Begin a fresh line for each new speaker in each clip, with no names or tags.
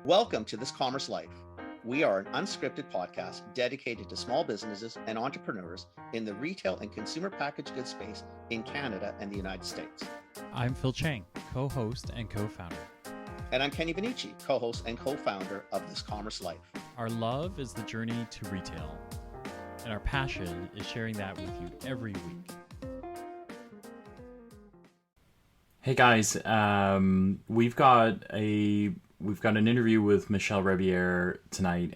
Welcome to This Commerce Life. We are an unscripted podcast dedicated to small businesses and entrepreneurs in the retail and consumer packaged goods space in Canada and the United States.
I'm Phil Chang, co-host and co-founder.
And I'm Kenny Benucci, co-host and co-founder of This Commerce Life.
Our love is the journey to retail, and our passion is sharing that with you every week.
Hey guys, we've got an interview with Michele Rebiere tonight.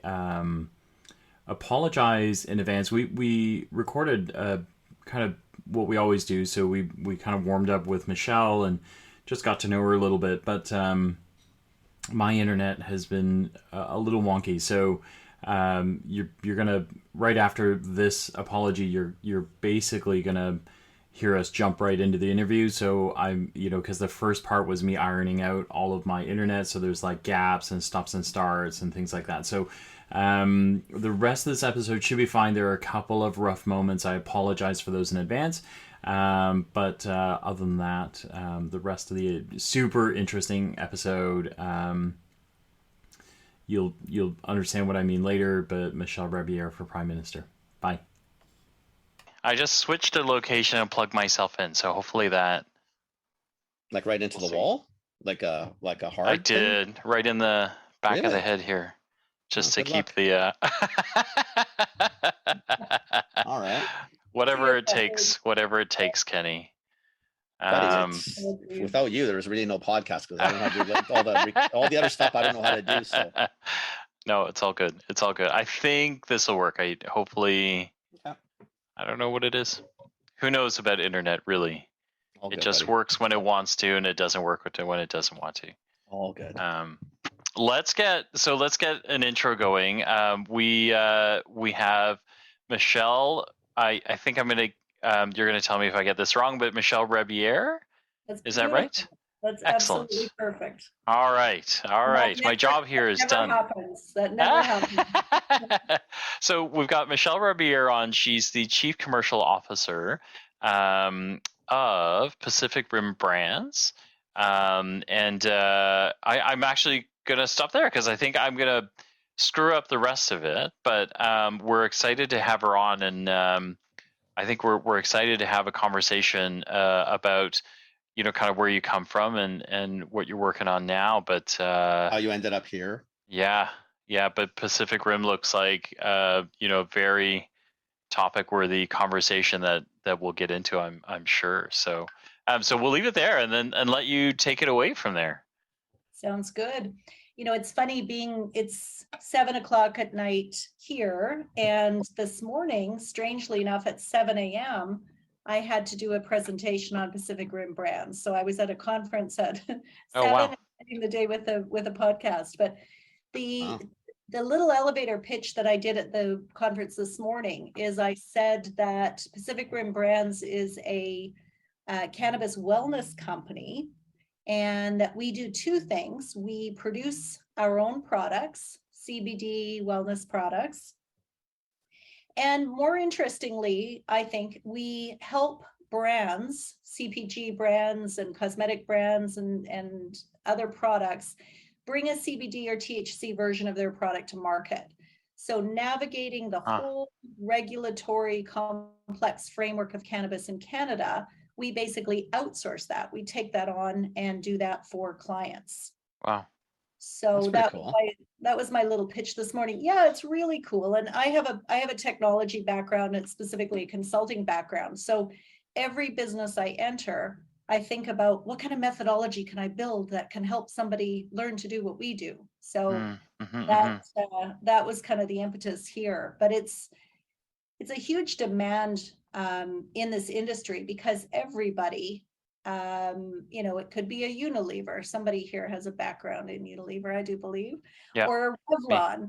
Apologize in advance. We recorded kind of what we always do, so we kind of warmed up with Michele and just got to know her a little bit. But my internet has been a little wonky, so you're gonna, right after this apology, you're basically gonna hear us jump right into the interview. So I'm, because the first part was me ironing out all of my internet, so there's like gaps and stops and starts and things like that. So the rest of this episode should be fine. There are a couple of rough moments. I apologize for those in advance. But other than that, the rest of the super interesting episode, you'll understand what I mean later. But Michele Rebiere for Prime Minister. Bye.
I just switched the location and plugged myself in, so hopefully that...
Like right into the wall? Like a hard
I did, right in the back of the head here. Just to keep the...
All right.
Whatever it takes, Kenny.
Without you, there's really no podcast, because I don't have to do all the other stuff I don't know how to do. So
no, it's all good. It's all good. I think this will work. Hopefully... Yeah. I don't know what it is. Who knows about internet, really? It just works when it wants to, and it doesn't work when it doesn't want to.
All good.
Let's get an intro going. We have Michele. I think I'm gonna. You're gonna tell me if I get this wrong, but Michele Rebiere. Is that right?
That's
excellent.
Absolutely perfect.
All right. My job here is done.
That never happens.
So we've got Michele Rebiere on. She's the Chief Commercial Officer of Pacific Rim Brands. I'm actually going to stop there because I think I'm going to screw up the rest of it. But we're excited to have her on, and I think we're excited to have a conversation about kind of where you come from and what you're working on now, but
how you ended up here.
Yeah. But Pacific Rim looks like very topic worthy conversation that we'll get into. I'm sure. So we'll leave it there and let you take it away from there.
Sounds good. It's funny it's 7:00 at night here, and this morning, strangely enough, at 7 a.m. I had to do a presentation on Pacific Rim Brands. So I was at a conference at 7 ending the day with a podcast. But the little elevator pitch that I did at the conference this morning is I said that Pacific Rim Brands is a cannabis wellness company, and that we do two things. We produce our own products, CBD wellness products. And more interestingly, I think we help brands, CPG brands and cosmetic brands and other products, bring a CBD or THC version of their product to market. So navigating the whole regulatory complex framework of cannabis in Canada, we basically outsource that. We take that on and do that for clients.
Wow.
So that was my little pitch this morning. Yeah, it's really cool. And I have a technology background, and specifically a consulting background. So every business I enter, I think about what kind of methodology can I build that can help somebody learn to do what we do. So that was kind of the impetus here. But it's a huge demand in this industry, because everybody, it could be a Unilever. Somebody here has a background in Unilever, I do believe, or Revlon.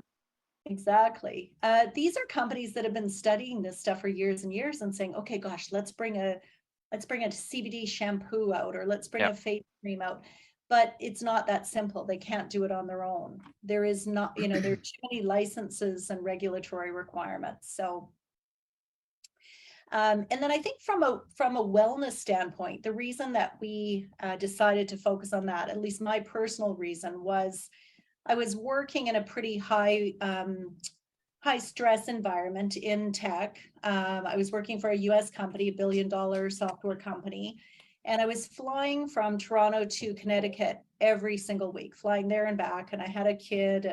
Exactly. These are companies that have been studying this stuff for years and years and saying, okay, gosh, let's bring a CBD shampoo out, or let's bring a face cream out. But it's not that simple. They can't do it on their own. There is not, there are too many licenses and regulatory requirements. So and then I think from a wellness standpoint, the reason that we decided to focus on that, at least my personal reason, was I was working in a pretty high stress environment in tech. I was working for a US company, $1 billion software company. And I was flying from Toronto to Connecticut every single week, flying there and back. And I had a kid.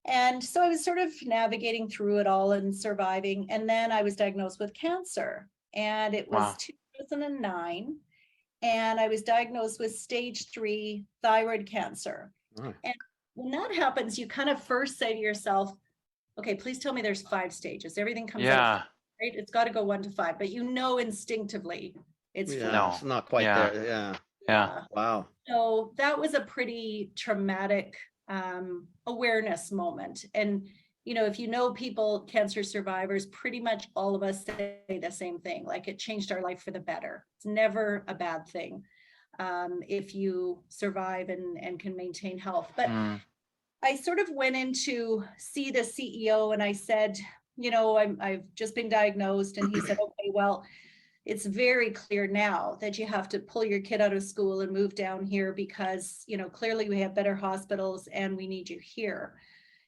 And so I was sort of navigating through it all and surviving. And then I was diagnosed with cancer. And it was 2009. And I was diagnosed with stage 3 thyroid cancer. And when that happens, you kind of first say to yourself, okay, please tell me there's 5 stages. Everything comes out, right? It's got to go 1 to 5, but you know instinctively it's
it's not quite there.
Yeah.
Wow.
So that was a pretty traumatic awareness moment. And if you know people, cancer survivors, pretty much all of us say the same thing, like it changed our life for the better. It's never a bad thing if you survive and can maintain health. But I sort of went in to see the CEO and I said, I've just been diagnosed. And he said, okay, well, it's very clear now that you have to pull your kid out of school and move down here because, clearly we have better hospitals and we need you here.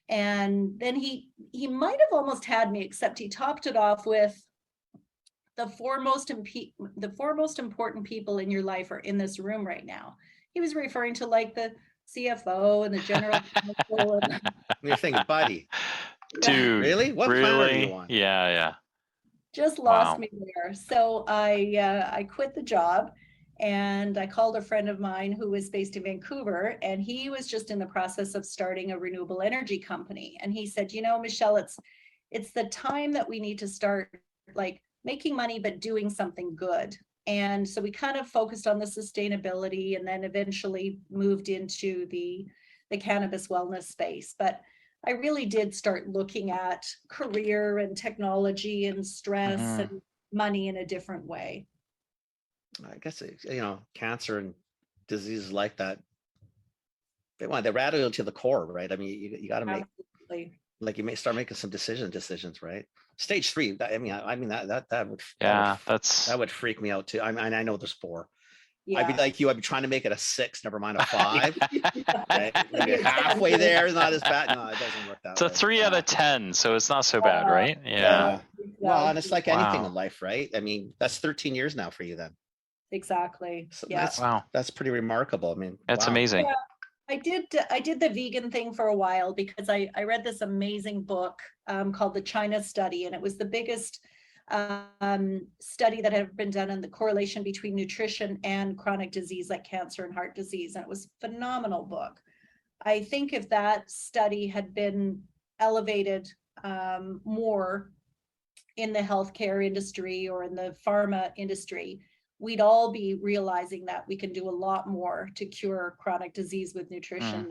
And then he might have almost had me, except he topped it off with the four most important people in your life are in this room right now. He was referring to like the CFO and the general counsel. And
you're thinking, buddy,
dude,
really? What planet are you on?
Yeah.
Just lost me there. So I quit the job and I called a friend of mine who was based in Vancouver, and he was just in the process of starting a renewable energy company. And he said, Michelle, it's the time that we need to start like making money, but doing something good. And so we kind of focused on the sustainability and then eventually moved into the cannabis wellness space. But I really did start looking at career and technology and stress and money in a different way.
I guess, cancer and diseases like that, they're radical to the core, right? I mean, you got to make, like you may start making some decisions, right? Stage 3, that would freak me out too. I know there's 4. Yeah. I'd be like you. I'd be trying to make it a 6, never mind a 5. Right? Halfway there is not as bad. No, it doesn't work that way.
It's a 3 out of 10, so it's not so bad, right?
Yeah. Well, and it's like anything in life, right? I mean, that's 13 years now for you then.
Exactly.
So that's pretty remarkable. I mean,
that's amazing. Yeah.
I did the vegan thing for a while because I read this amazing book called The China Study, and it was the biggest study that had been done on the correlation between nutrition and chronic disease like cancer and heart disease. And it was a phenomenal book. I think if that study had been elevated more in the healthcare industry or in the pharma industry, we'd all be realizing that we can do a lot more to cure chronic disease with nutrition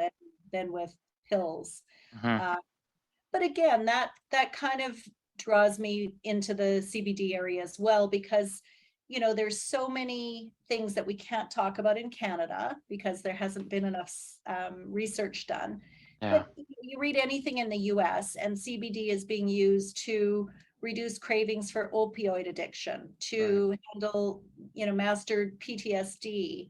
than with pills. But again, that kind of draws me into the CBD area as well, because there's so many things that we can't talk about in Canada because there hasn't been enough research done. But you read anything in the US and CBD is being used to reduce cravings for opioid addiction, to handle, mastered PTSD,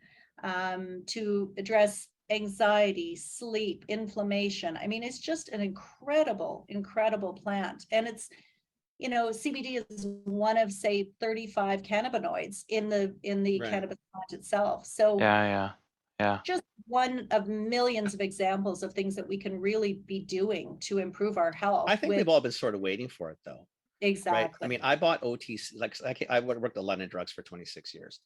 to address anxiety, sleep, inflammation. I mean, it's just an incredible, incredible plant. And it's, CBD is one of, say, 35 cannabinoids in the cannabis plant itself. So just one of millions of examples of things that we can really be doing to improve our health.
I think we've all been sort of waiting for it, though.
Exactly.
Right? I mean, I bought OTC, I worked at London Drugs for 26 years,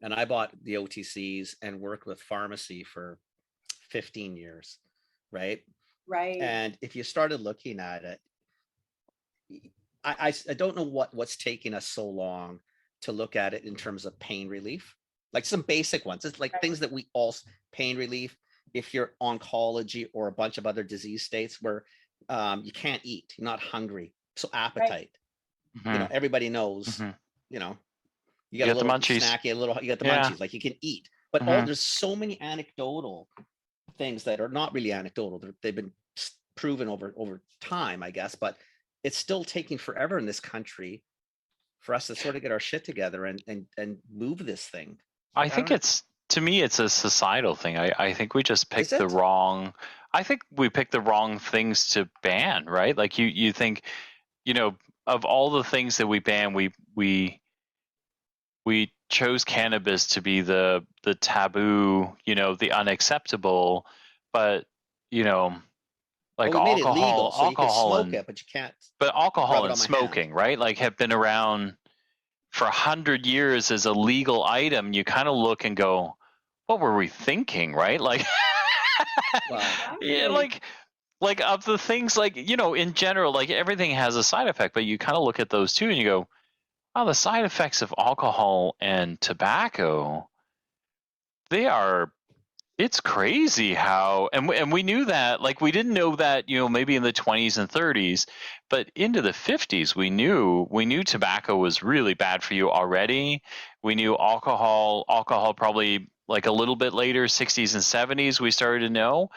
and I bought the OTCs and worked with pharmacy for 15 years, right?
Right.
And if you started looking at it, I don't know what's taking us so long to look at it in terms of pain relief, like some basic ones. It's like things that we all, pain relief, if you're oncology or a bunch of other disease states where you can't eat, you're not hungry. So appetite, everybody knows, you got the munchies, snacky, you got the munchies, like you can eat, but there's so many anecdotal things that are not really anecdotal. They've been proven over time, I guess, but it's still taking forever in this country for us to sort of get our shit together and move this thing.
I think to me, it's a societal thing. I think we just picked the wrong. I think we picked the wrong things to ban, right? Like you think, of all the things that we ban, we chose cannabis to be the taboo, the unacceptable, but like
Well, we made it legal, so you can
alcohol
smoke
and
it, but you can't
but alcohol
rub it
and
on my hand.
smoking, right? Like have been around for 100 years as a legal item. You kind of look and go, what were we thinking, right? Like,
Well,
yeah, like of the things, like, in general, like everything has a side effect, but you kind of look at those two and you go, oh, the side effects of alcohol and tobacco, it's crazy how, and we knew that, like we didn't know that, maybe in the 20s and 30s, but into the 50s, we knew tobacco was really bad for you already. We knew alcohol probably like a little bit later, 60s and 70s, we started to know,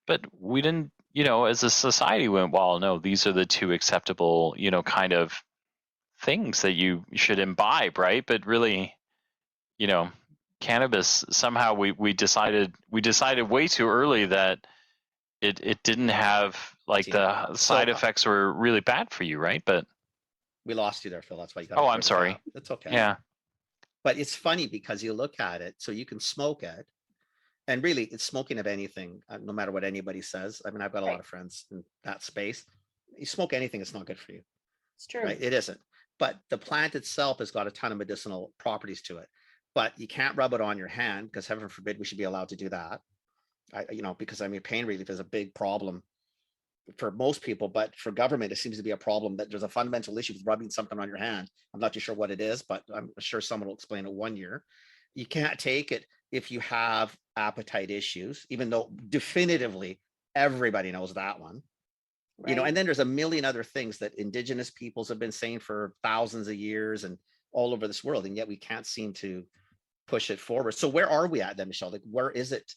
but we didn't, as a society went, well, no, these are the two acceptable, kind of things that you should imbibe, right? But really, cannabis, somehow we decided way too early that it didn't have, like, the side effects were really bad for you, right? But
we lost you there, Phil. That's why you got.
oh, I'm sorry.
It's okay.
Yeah.
But it's funny because you look at it, so you can smoke it, and really, it's smoking of anything, no matter what anybody says. I mean, I've got a lot of friends in that space. You smoke anything, it's not good for you.
It's true.
Right? It isn't. But the plant itself has got a ton of medicinal properties to it. But you can't rub it on your hand, because heaven forbid we should be allowed to do that. Because I mean, pain relief is a big problem for most people, but for government, it seems to be a problem that there's a fundamental issue with rubbing something on your hand. I'm not too sure what it is, but I'm sure someone will explain it one year. You can't take it if you have appetite issues, even though definitively everybody knows that one.
Right.
And then there's a million other things that indigenous peoples have been saying for thousands of years and all over this world, and yet we can't seem to push it forward. So where are we at then, Michelle? Like, where is it?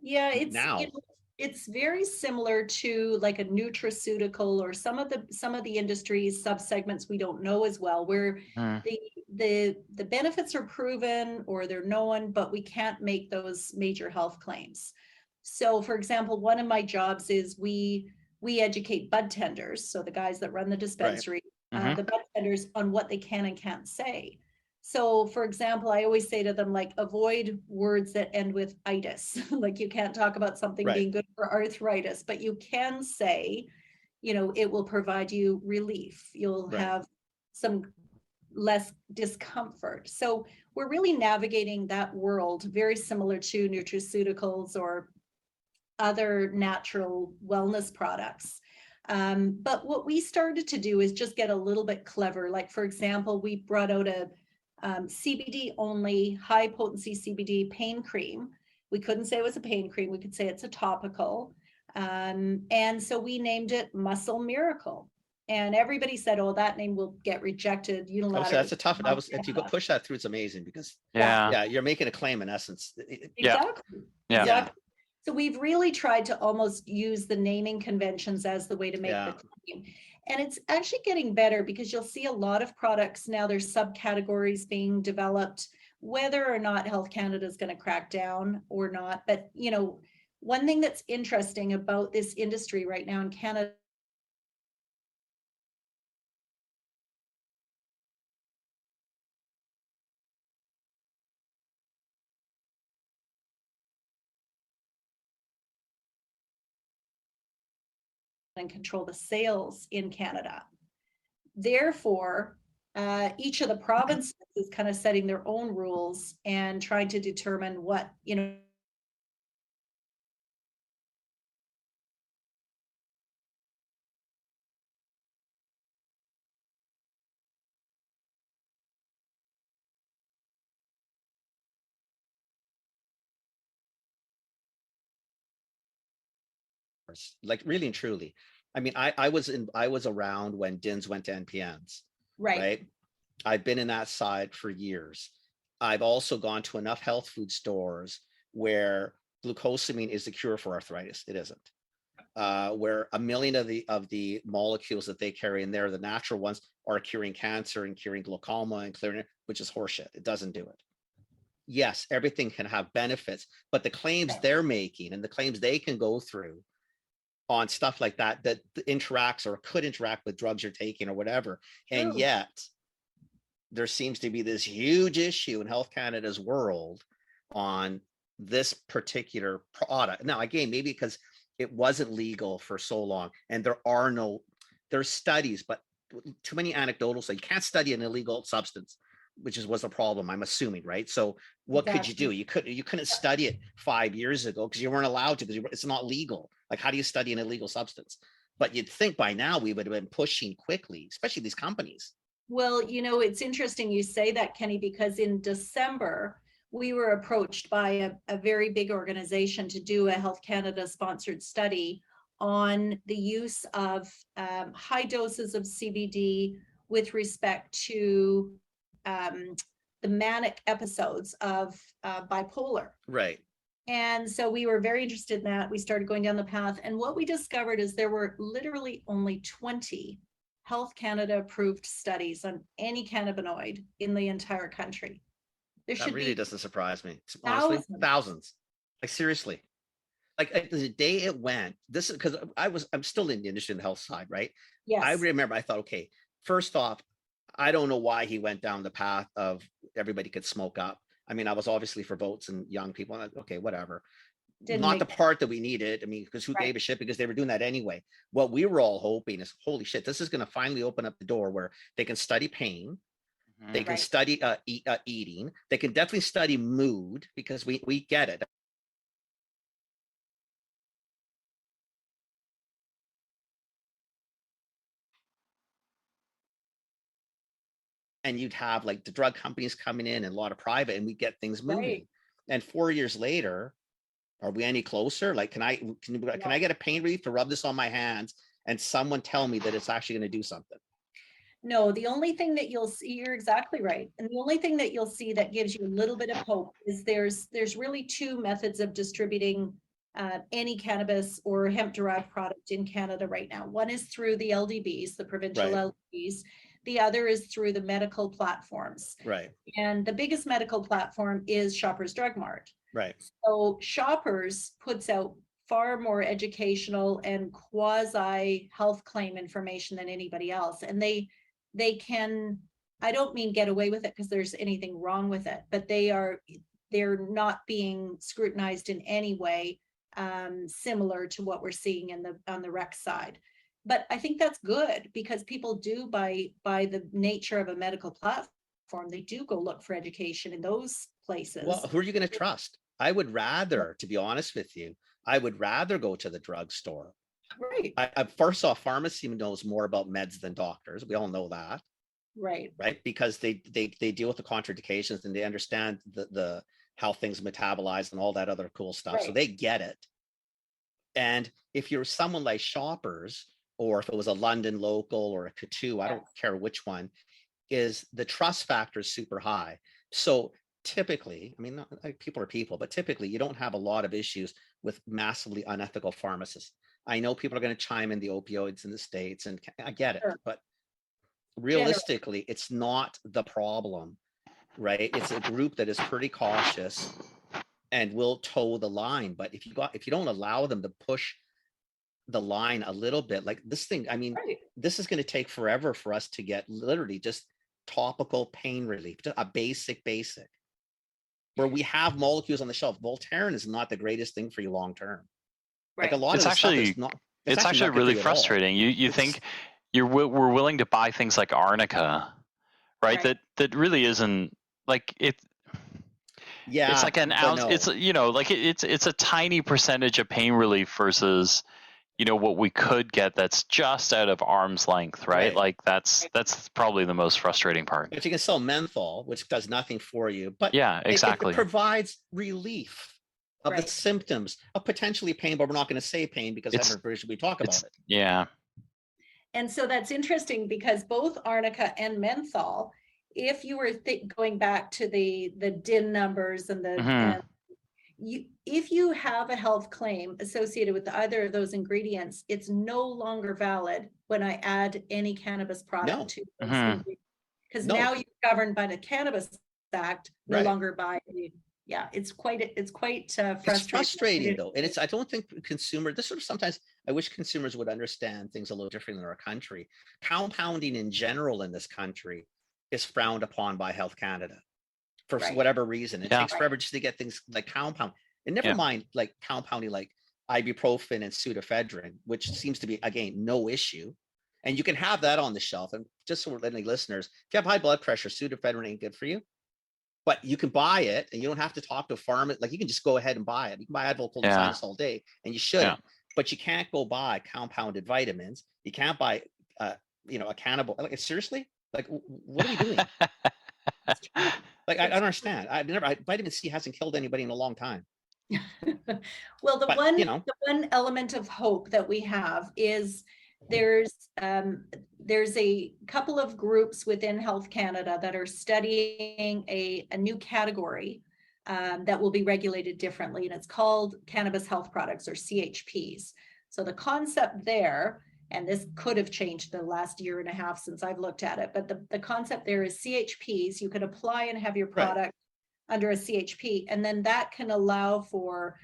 Yeah, it's
now.
It's very similar to like a nutraceutical or some of the industries subsegments we don't know as well, where the benefits are proven or they're known, but we can't make those major health claims. So, for example, one of my jobs is we educate bud tenders, so the guys that run the dispensary, the bud tenders, on what they can and can't say. So, for example, I always say to them, like, avoid words that end with itis. Like, you can't talk about something being good for arthritis, but you can say, it will provide you relief. You'll have some less discomfort. So we're really navigating that world very similar to nutraceuticals or other natural wellness products. But what we started to do is just get a little bit clever. Like, for example, we brought out a CBD only, high potency CBD pain cream. We couldn't say it was a pain cream. We could say it's a topical. And so we named it Muscle Miracle. And everybody said, oh, that name will get rejected unilaterally.
That's a tough one. If you could push that through, it's amazing, because you're making a claim in essence.
Exactly. So we've really tried to almost use the naming conventions as the way to make the claim. And it's actually getting better, because you'll see a lot of products now, there's subcategories being developed, whether or not Health Canada is going to crack down or not. But, one thing that's interesting about this industry right now in Canada and control the sales in Canada. Therefore, each of the provinces is kind of setting their own rules and trying to determine what,
like, really and truly. I mean, I was around when DINs went to NPNs. Right. I've been in that side for years. I've also gone to enough health food stores where glucosamine is the cure for arthritis. It isn't. Where a million of the molecules that they carry in there, the natural ones, are curing cancer and curing glaucoma and clearing it, which is horseshit. It doesn't do it. Yes, everything can have benefits, but the claims they're making and the claims they can go through on stuff like that that interacts or could interact with drugs you're taking or whatever. And
True.
yet there seems to be this huge issue in Health Canada's world on this particular product. Now, again, maybe because it wasn't legal for so long and there's studies, but too many anecdotal. So you can't study an illegal substance, which was a problem, I'm assuming, right? So what could you do? You couldn't study it 5 years ago because you weren't allowed to, because it's not legal. Like, how do you study an illegal substance? But you'd think by now we would have been pushing quickly, especially these companies.
Well, it's interesting you say that, Kenny, because in December, we were approached by a very big organization to do a Health Canada sponsored study on the use of high doses of CBD with respect to the manic episodes of bipolar.
Right.
And so we were very interested in that. We started going down the path. And what we discovered is there were literally only 20 Health Canada approved studies on any cannabinoid in the entire country. There
That
should
really
be
doesn't surprise me. Honestly, thousands. Like, seriously. Like the day it went, this is because I'm still in the industry, in the health side, right?
Yes.
I remember I thought, okay, first off, I don't know why he went down the path of everybody could smoke up. I mean, I was obviously for votes and young people. Okay, whatever. Not the part that we needed. I mean, because who gave a shit? Because they were doing that anyway. What we were all hoping is, holy shit, this is going to finally open up the door where they can study pain. They can study eating. They can definitely study mood, because we get it. And you'd have like the drug companies coming in and a lot of private, and we get things moving.
Right.
And 4 years later, are we any closer? Like, can I get a pain relief to rub this on my hands and someone tell me that it's actually going to do something?
No, the only thing that you'll see, you're exactly right. And the only thing that you'll see that gives you a little bit of hope is there's really two methods of distributing any cannabis or hemp derived product in Canada right now. One is through the LDBs, the provincial LDBs. The other is through the medical platforms.
Right.
And the biggest medical platform is Shoppers Drug Mart.
Right.
So Shoppers puts out far more educational and quasi health claim information than anybody else. And they can, I don't mean get away with it because there's anything wrong with it, but they're not being scrutinized in any way similar to what we're seeing on the rec side. But I think that's good, because people do, by the nature of a medical platform, they do go look for education in those places.
Well, who are you going to trust? I would rather, to be honest with you, I would rather go to the drugstore.
Right.
First off, pharmacy knows more about meds than doctors. We all know that.
Right.
Right. Because they deal with the contraindications and they understand the how things metabolize and all that other cool stuff. Right. So they get it. And if you're someone like Shoppers, or if it was a London local or a Coutu, I don't care which one, is the trust factor is super high. So typically, I mean, people are people, but typically you don't have a lot of issues with massively unethical pharmacists. I know people are going to chime in the opioids in the States, and I get it, but realistically, it's not the problem, right? It's a group that is pretty cautious and will toe the line. But if you don't allow them to push the line a little bit, like this thing, I mean, this is going to take forever for us to get literally just topical pain relief, a basic, where we have molecules on the shelf. Voltaren is not the greatest thing for you long term. Like a lot
it's
of
actually, it's actually really frustrating. You think we're willing to buy things like Arnica, right? That really isn't like it. Yeah, it's like an ounce. No. It's like it's a tiny percentage of pain relief versus what we could get that's just out of arm's length, right? Like that's probably the most frustrating part.
But you can sell menthol, which does nothing for you, but
yeah, exactly,
it provides relief of the symptoms of potentially pain, but we're not going to say pain because we talk about it.
Yeah. And
so that's interesting, because both Arnica and menthol, if you were going back to the DIN numbers and the if you have a health claim associated with either of those ingredients, it's no longer valid when I add any cannabis product to those because now you're governed by the Cannabis Act, no longer by Yeah, it's quite frustrating.
It's frustrating though. And I don't think this sort of sometimes I wish consumers would understand things a little differently in our country. Compounding in general in this country is frowned upon by Health Canada for
Right.
whatever reason. It
Yeah.
takes forever just to get things like compound. And never
Yeah.
mind like compounding like ibuprofen and pseudoephedrine, which seems to be, again, no issue. And you can have that on the shelf. And just so we're letting listeners, if you have high blood pressure, pseudoephedrine ain't good for you. But you can buy it and you don't have to talk to a pharmacist. Like you can just go ahead and buy it. You can buy Advil, cold
Yeah.
sinus all day, and you should.
Yeah.
But you can't go buy compounded vitamins. You can't buy, a cannibal. Like seriously, like what are we doing? Like I don't understand. Vitamin C hasn't killed anybody in a long time.
Well, the
But,
one element of hope that we have is there's a couple of groups within Health Canada that are studying a new category that will be regulated differently, and it's called cannabis health products, or CHPs. So the concept there, and this could have changed the last year and a half since I've looked at it, but the concept there is CHPs. You can apply and have your product under a CHP, and then that can allow for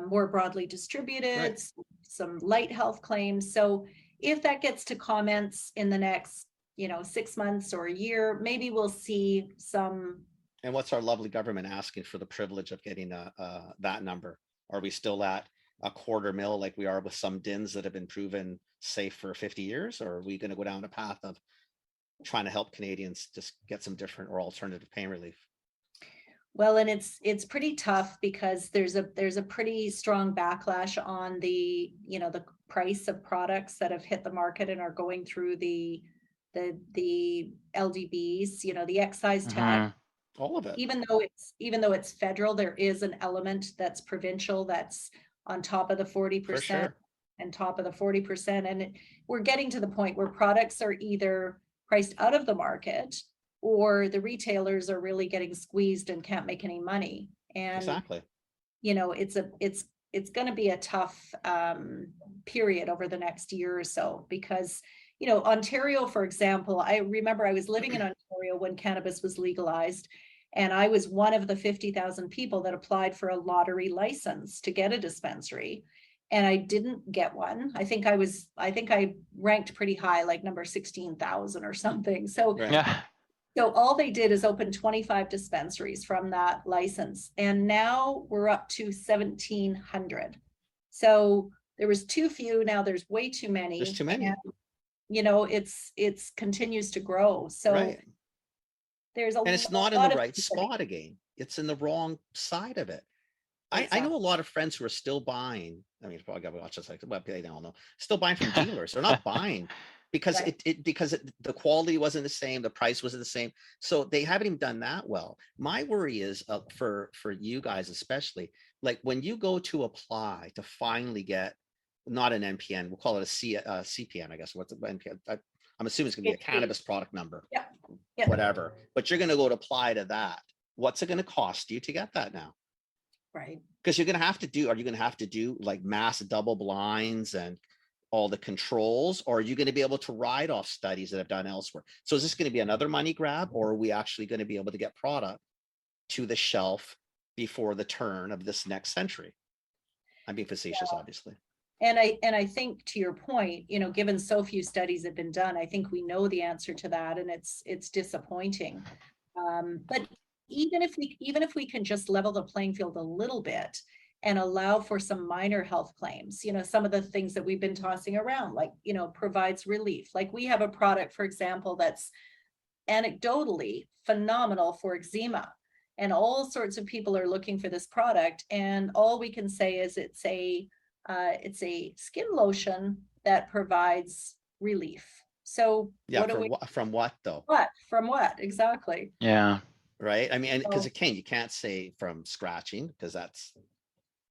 more broadly distributed, some light health claims. So if that gets to comments in the next, 6 months or a year, maybe we'll see some.
And what's our lovely government asking for the privilege of getting that number? Are we still at a $250,000 like we are with some DINs that have been proven safe for 50 years? Or are we going to go down a path of trying to help Canadians just get some different or alternative pain relief?
Well, and it's pretty tough because there's a pretty strong backlash on the price of products that have hit the market and are going through the LDBs, the excise tax.
All of it.
Even though it's federal, there is an element that's provincial that's on top of the 40% and top of the 40%. And we're getting to the point where products are either priced out of the market or the retailers are really getting squeezed and can't make any money. And
exactly,
it's going to be a tough period over the next year or so, because Ontario, for example, I remember I was living in Ontario when cannabis was legalized, and I was one of the 50,000 people that applied for a lottery license to get a dispensary, and I didn't get one. I think I ranked pretty high, like number 16,000 or something. So So all they did is open 25 dispensaries from that license. And now we're up to 1,700. So there was too few. Now there's way too many.
There's too many.
And, it's continues to grow. So there's a lot. And
it's not in the right spot again. It's in the wrong side of it. Exactly. I know a lot of friends who are still buying. I mean, probably got to watch this, like, well, they don't know. Still buying from dealers. They're not buying because the quality wasn't the same, the price wasn't the same. So they haven't even done that well. My worry is for you guys, especially, like when you go to apply to finally get not an NPN, we'll call it a CPN, I guess. What's the NPN? I'm assuming it's going to be a cannabis product number, whatever. But you're going to go to apply to that. What's it going to cost you to get that now?
Right.
Because are you going to have to do like mass double blinds and all the controls, or are you going to be able to ride off studies that have done elsewhere? So is this going to be another money grab, or are we actually going to be able to get product to the shelf before the turn of this next century? I'm being facetious, obviously.
And I think, to your point, given so few studies have been done, I think we know the answer to that, and it's disappointing. But even if we can just level the playing field a little bit and allow for some minor health claims, some of the things that we've been tossing around, like, provides relief. Like we have a product, for example, that's anecdotally phenomenal for eczema, and all sorts of people are looking for this product. And all we can say is it's a skin lotion that provides relief. So
from what though?
From what exactly?
Yeah.
Right. I mean, because you can't say from scratching, because that's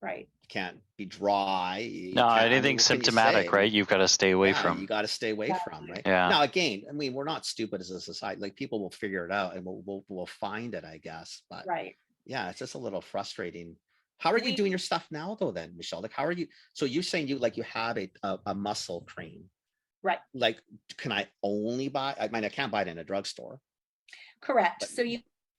right.
You can't be dry.
Anything symptomatic, right? You've got to stay away from.
You got to stay away from, right?
Yeah.
Now, again, I mean, we're not stupid as a society. Like people will figure it out, and we'll find it, I guess. But yeah, it's just a little frustrating. How are you doing your stuff now, though? Then, Michelle, like, how are you? So you're saying you have a muscle cream,
right? Like,
can I only buy? I mean, I can't buy it in a drugstore.
Correct. So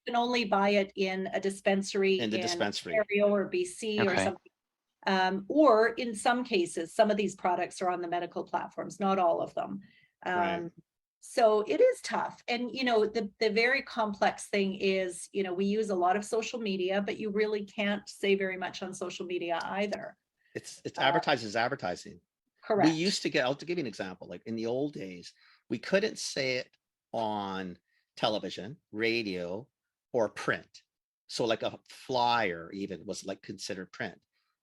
can only buy it in a dispensary
In the dispensary.
Ontario or BC or
Okay.
something. Or in some cases, some of these products are on the medical platforms, not all of them.
Right.
So it is tough. And, the very complex thing is, we use a lot of social media, but you really can't say very much on social media either.
It's advertising.
Correct.
We used to get, I'll give you an example, like in the old days, we couldn't say it on television, radio, or print. So like a flyer even was like considered print.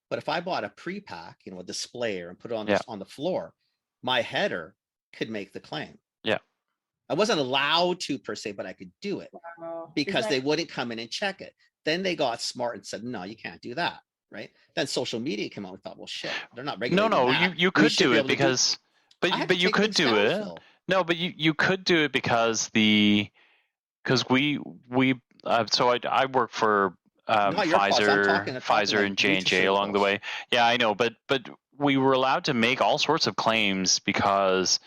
But if I bought a pre-pack, a displayer and put it on on the floor, my header could make the claim.
Yeah.
I wasn't allowed to per se, but I could do it because they wouldn't come in and check it. Then they got smart and said, no, you can't do that. Right. Then social media came out and thought, well, shit, they're not regulating.
No,
that.
you could do it because, but you could do it.
Phil.
No, but you could do it because we so I work for Pfizer and J&J along the way. Yeah, I know, but we were allowed to make all sorts of claims because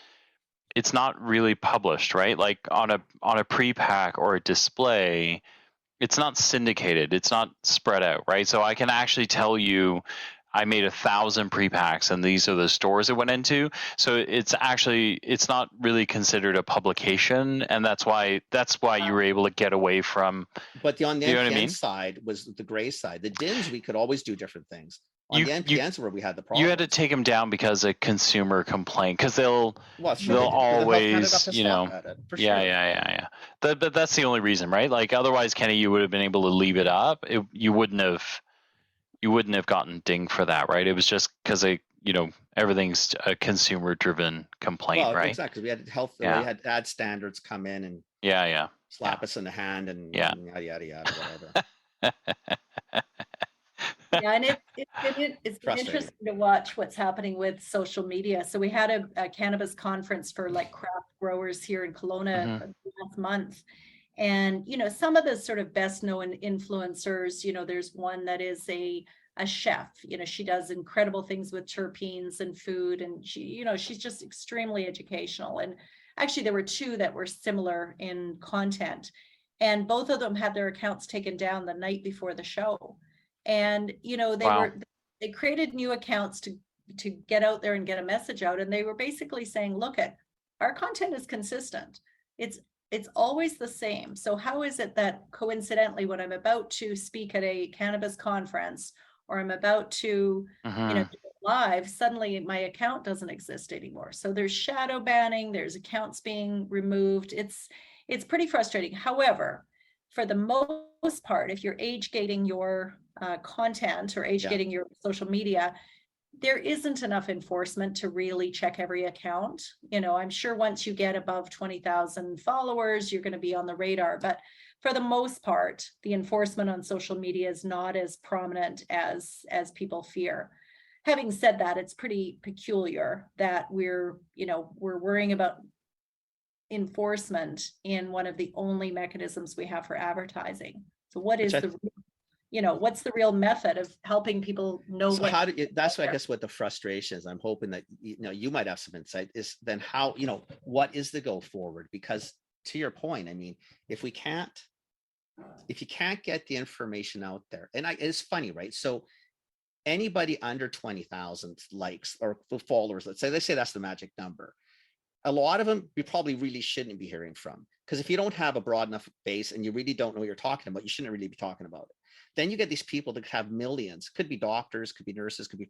it's not really published, right? Like on a pre-pack or a display, it's not syndicated, it's not spread out, right? So I can actually tell you I made 1,000 pre-packs and these are the stores it went into. So it's not really considered a publication, and that's why you were able to get away from.
But on the NPN side was the gray side. The DINs, we could always do different things. On the NPNs where we had the problem.
You had to take them down because of consumer complaint, because they'll always, yeah. But that's the only reason, right? Like otherwise, Kenny, you would have been able to leave it up. You wouldn't have gotten dinged for that, right? It was just because everything's a consumer-driven complaint, right?
Exactly. We had we had ad standards come in and slap us in the hand and yada yada yada whatever.
Yeah, and it's been interesting to watch what's happening with social media. So we had a cannabis conference for like craft growers here in Kelowna last month. And, some of the sort of best known influencers, there's one that is a chef, she does incredible things with terpenes and food. And she's just extremely educational. And actually there were two that were similar in content, and both of them had their accounts taken down the night before the show. And, they created new accounts to get out there and get a message out. And they were basically saying, look, our content is consistent. It's always the same. So how is it that coincidentally, when I'm about to speak at a cannabis conference or I'm about to, do live, suddenly my account doesn't exist anymore. So there's shadow banning, there's accounts being removed. It's pretty frustrating. However, for the most part, if you're age gating your content or age gating your social media, there isn't enough enforcement to really check every account. I'm sure once you get above 20,000 followers, you're going to be on the radar. But for the most part, the enforcement on social media is not as prominent as people fear. Having said that, it's pretty peculiar that we're worrying about enforcement in one of the only mechanisms we have for advertising. So what's the real method of helping people know
that's I guess what the frustration is. I'm hoping that you might have some insight is then how, what is the go forward? Because to your point, I mean, if you can't get the information out there, and it's funny, right? So anybody under 20,000 likes or followers, let's say that's the magic number. A lot of them you probably really shouldn't be hearing from, because if you don't have a broad enough base and you really don't know what you're talking about, you shouldn't really be talking about it. Then you get these people that have millions, could be doctors, could be nurses, could be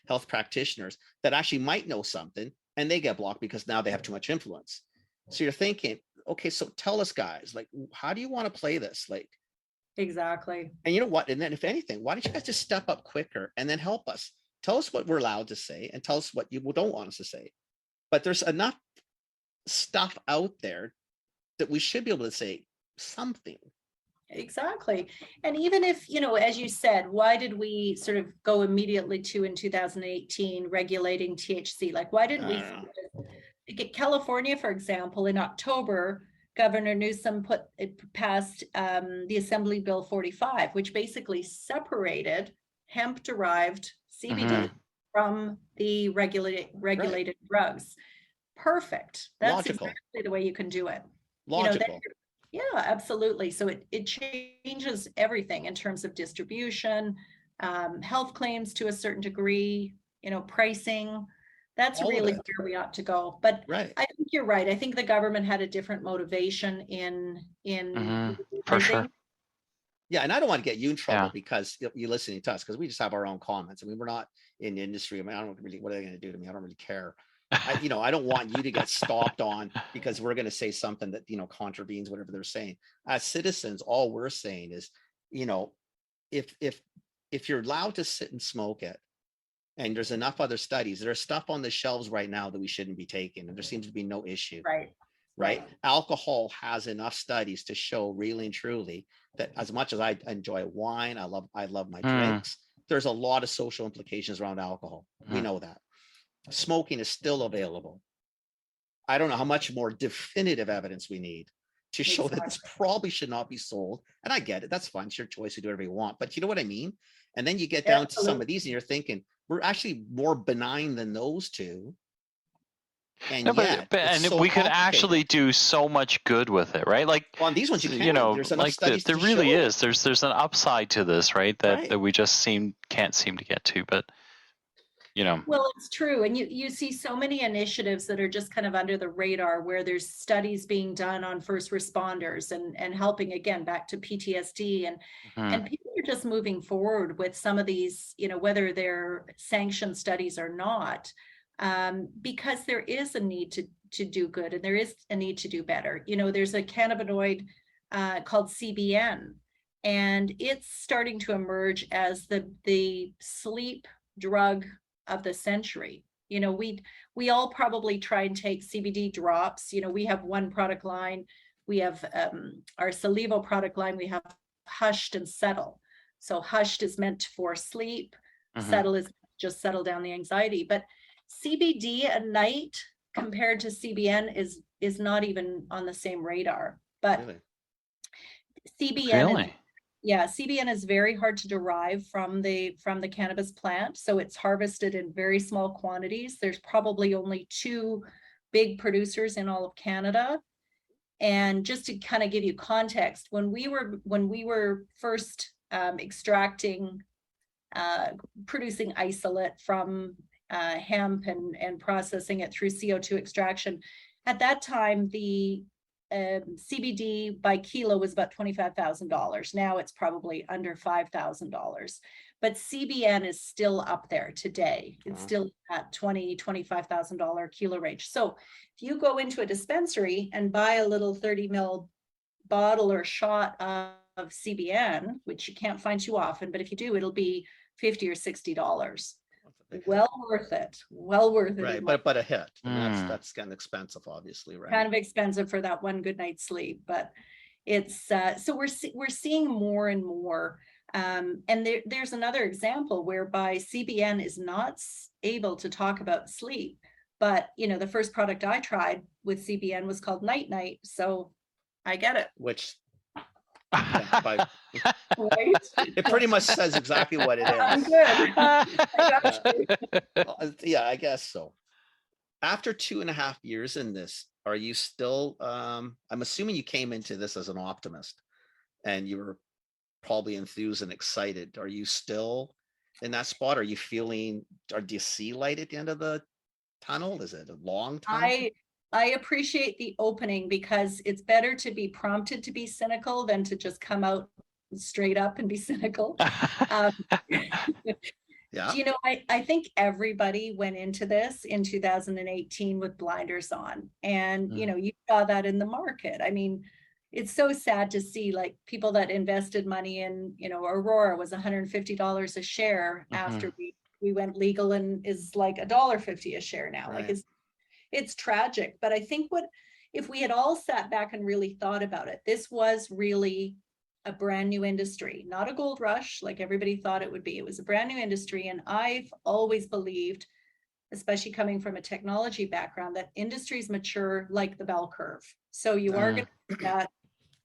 health practitioners that actually might know something, and they get blocked because now they have too much influence. So you're thinking, okay, so tell us guys, like, how do you want to play this? Like,
exactly.
And you know what? And then if anything, why don't you guys just step up quicker and then help us? Tell us what we're allowed to say and tell us what you don't want us to say. But there's enough stuff out there that we should be able to say something.
Exactly. And even if, as you said, why did we sort of go immediately to in 2018 regulating THC? Like, why didn't we get California, for example, in October, Governor Newsom passed the Assembly Bill 45, which basically separated hemp-derived CBD from the regulated drugs. Perfect. That's
logical.
exactly the way you can do it.
Logical.
Yeah, absolutely. So it changes everything in terms of distribution, health claims to a certain degree, pricing. That's
All of
really
it.
where we ought to go. But
Right.
I think you're right. I think the government had a different motivation in
For sure.
legalizing.
Yeah, and I don't want to get you in trouble
Yeah.
because you're listening to us because we just have our own comments. I mean, we're not in the industry. I mean, I don't really. What are they going to do to me? I don't really care. I don't want you to get stopped on because we're going to say something that contravenes whatever they're saying. As citizens, all we're saying is, you know, if you're allowed to sit and smoke it, and there's enough other studies, there's stuff on the shelves right now that we shouldn't be taking, and there seems to be no issue.
Right.
Alcohol has enough studies to show really and truly that as much as I enjoy wine, I love my drinks, there's a lot of social implications around alcohol. We know that. Smoking is still available. I don't know how much more definitive evidence we need to show that this probably should not be sold. And I get it. That's fine. It's your choice to do whatever you want. But you know what I mean? And then you get down to some of these and you're thinking, we're actually more benign than those two. And
No,
yet,
and
so
we could
complicated.
actually do so much good with it, right? Like
on these ones, you can. There's enough
like
studies
there
to
really
show
is. There's an upside to this, right? That
Right.
that we just can't seem to get to, but
Well, it's true. And you see so many initiatives that are just kind of under the radar where there's studies being done on first responders and helping, again, back to PTSD and people are just moving forward with some of these, whether they're sanctioned studies or not, because there is a need to do good and there is a need to do better. There's a cannabinoid called CBN, and it's starting to emerge as the sleep drug of the century. We all probably try and take CBD drops. We have one product line. We have our Salivo product line. We have Hushed and Settle. So Hushed is meant for sleep. Settle is just settle down the anxiety. But CBD at night compared to CBN is not even on the same radar. But
Really?
CBN CBN is very hard to derive from the cannabis plant. So it's harvested in very small quantities. There's probably only 2 big producers in all of Canada. And just to kind of give you context, when we were first extracting, producing isolate from hemp and processing it through CO2 extraction, at that time, the CBD by kilo was about $25,000. Now it's probably under $5,000. But CBN is still up there today. It's still at $25,000 kilo range. So if you go into a dispensary and buy a little 30 ml bottle or shot of CBN, which you can't find too often, but if you do, it'll be $50 or $60. Well worth it.
Right, but a hit. And that's getting expensive, obviously, right?
Kind of expensive for that one good night's sleep, but it's so we're seeing more and more. And there's another example whereby CBN is not able to talk about sleep, but the first product I tried with CBN was called Night Night, so I get it.
Which
Right?
it pretty much says exactly what it
I'm
is.
good. I got you.
Yeah, I guess so. After 2.5 years in this, are you still? I'm assuming you came into this as an optimist, and you were probably enthused and excited. Are you still in that spot? Are you feeling? Or do you see light at the end of the tunnel? Is it a long time?
I appreciate the opening because it's better to be prompted to be cynical than to just come out straight up and be cynical.
Yeah.
I think everybody went into this in 2018 with blinders on, and you saw that in the market. I mean, it's so sad to see like people that invested money in, Aurora was $150 a share after we went legal and is like $1.50 a share now.
Right.
Like it's tragic. But I think if we had all sat back and really thought about it, this was really a brand new industry, not a gold rush like everybody thought it would be. It was a brand new industry. And I've always believed, especially coming from a technology background, that industries mature like the bell curve. So you are going to get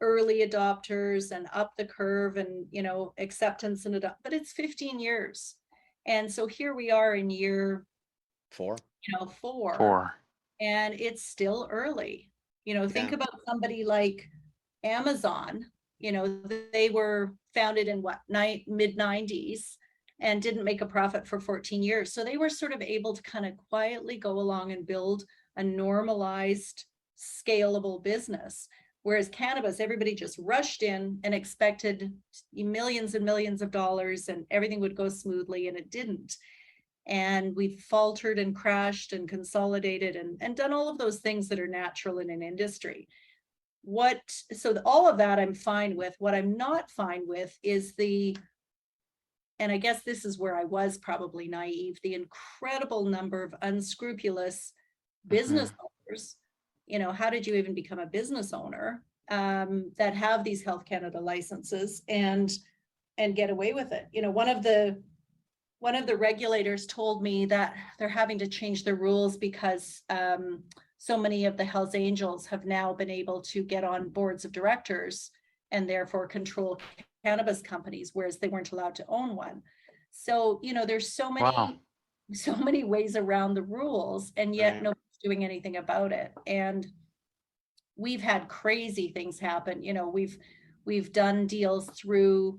early adopters and up the curve and, acceptance but it's 15 years. And so here we are in year
4.
4. And it's still early. Think about somebody like Amazon, they were founded in mid 90s and didn't make a profit for 14 years. So they were sort of able to kind of quietly go along and build a normalized, scalable business. Whereas cannabis, everybody just rushed in and expected millions and millions of dollars and everything would go smoothly, and it didn't. And we've faltered and crashed and consolidated and done all of those things that are natural in an industry. So all of that I'm fine with. What I'm not fine with is and I guess this is where I was probably naive, the incredible number of unscrupulous business owners. How did you even become a business owner that have these Health Canada licenses and get away with it? One of the regulators told me that they're having to change the rules because so many of the Hells Angels have now been able to get on boards of directors and therefore control cannabis companies, whereas they weren't allowed to own one. So, there's so many ways around the rules, and yet nobody's doing anything about it. And we've had crazy things happen. We've done deals through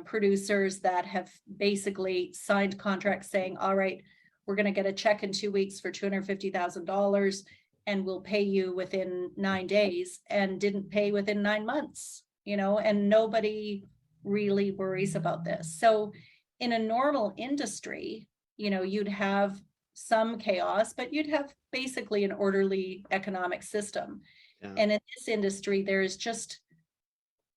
producers that have basically signed contracts saying, all right, we're going to get a check in 2 weeks for $250,000 and we'll pay you within 9 days, and didn't pay within 9 months, and nobody really worries about this. So in a normal industry, you'd have some chaos, but you'd have basically an orderly economic system. Yeah. And in this industry,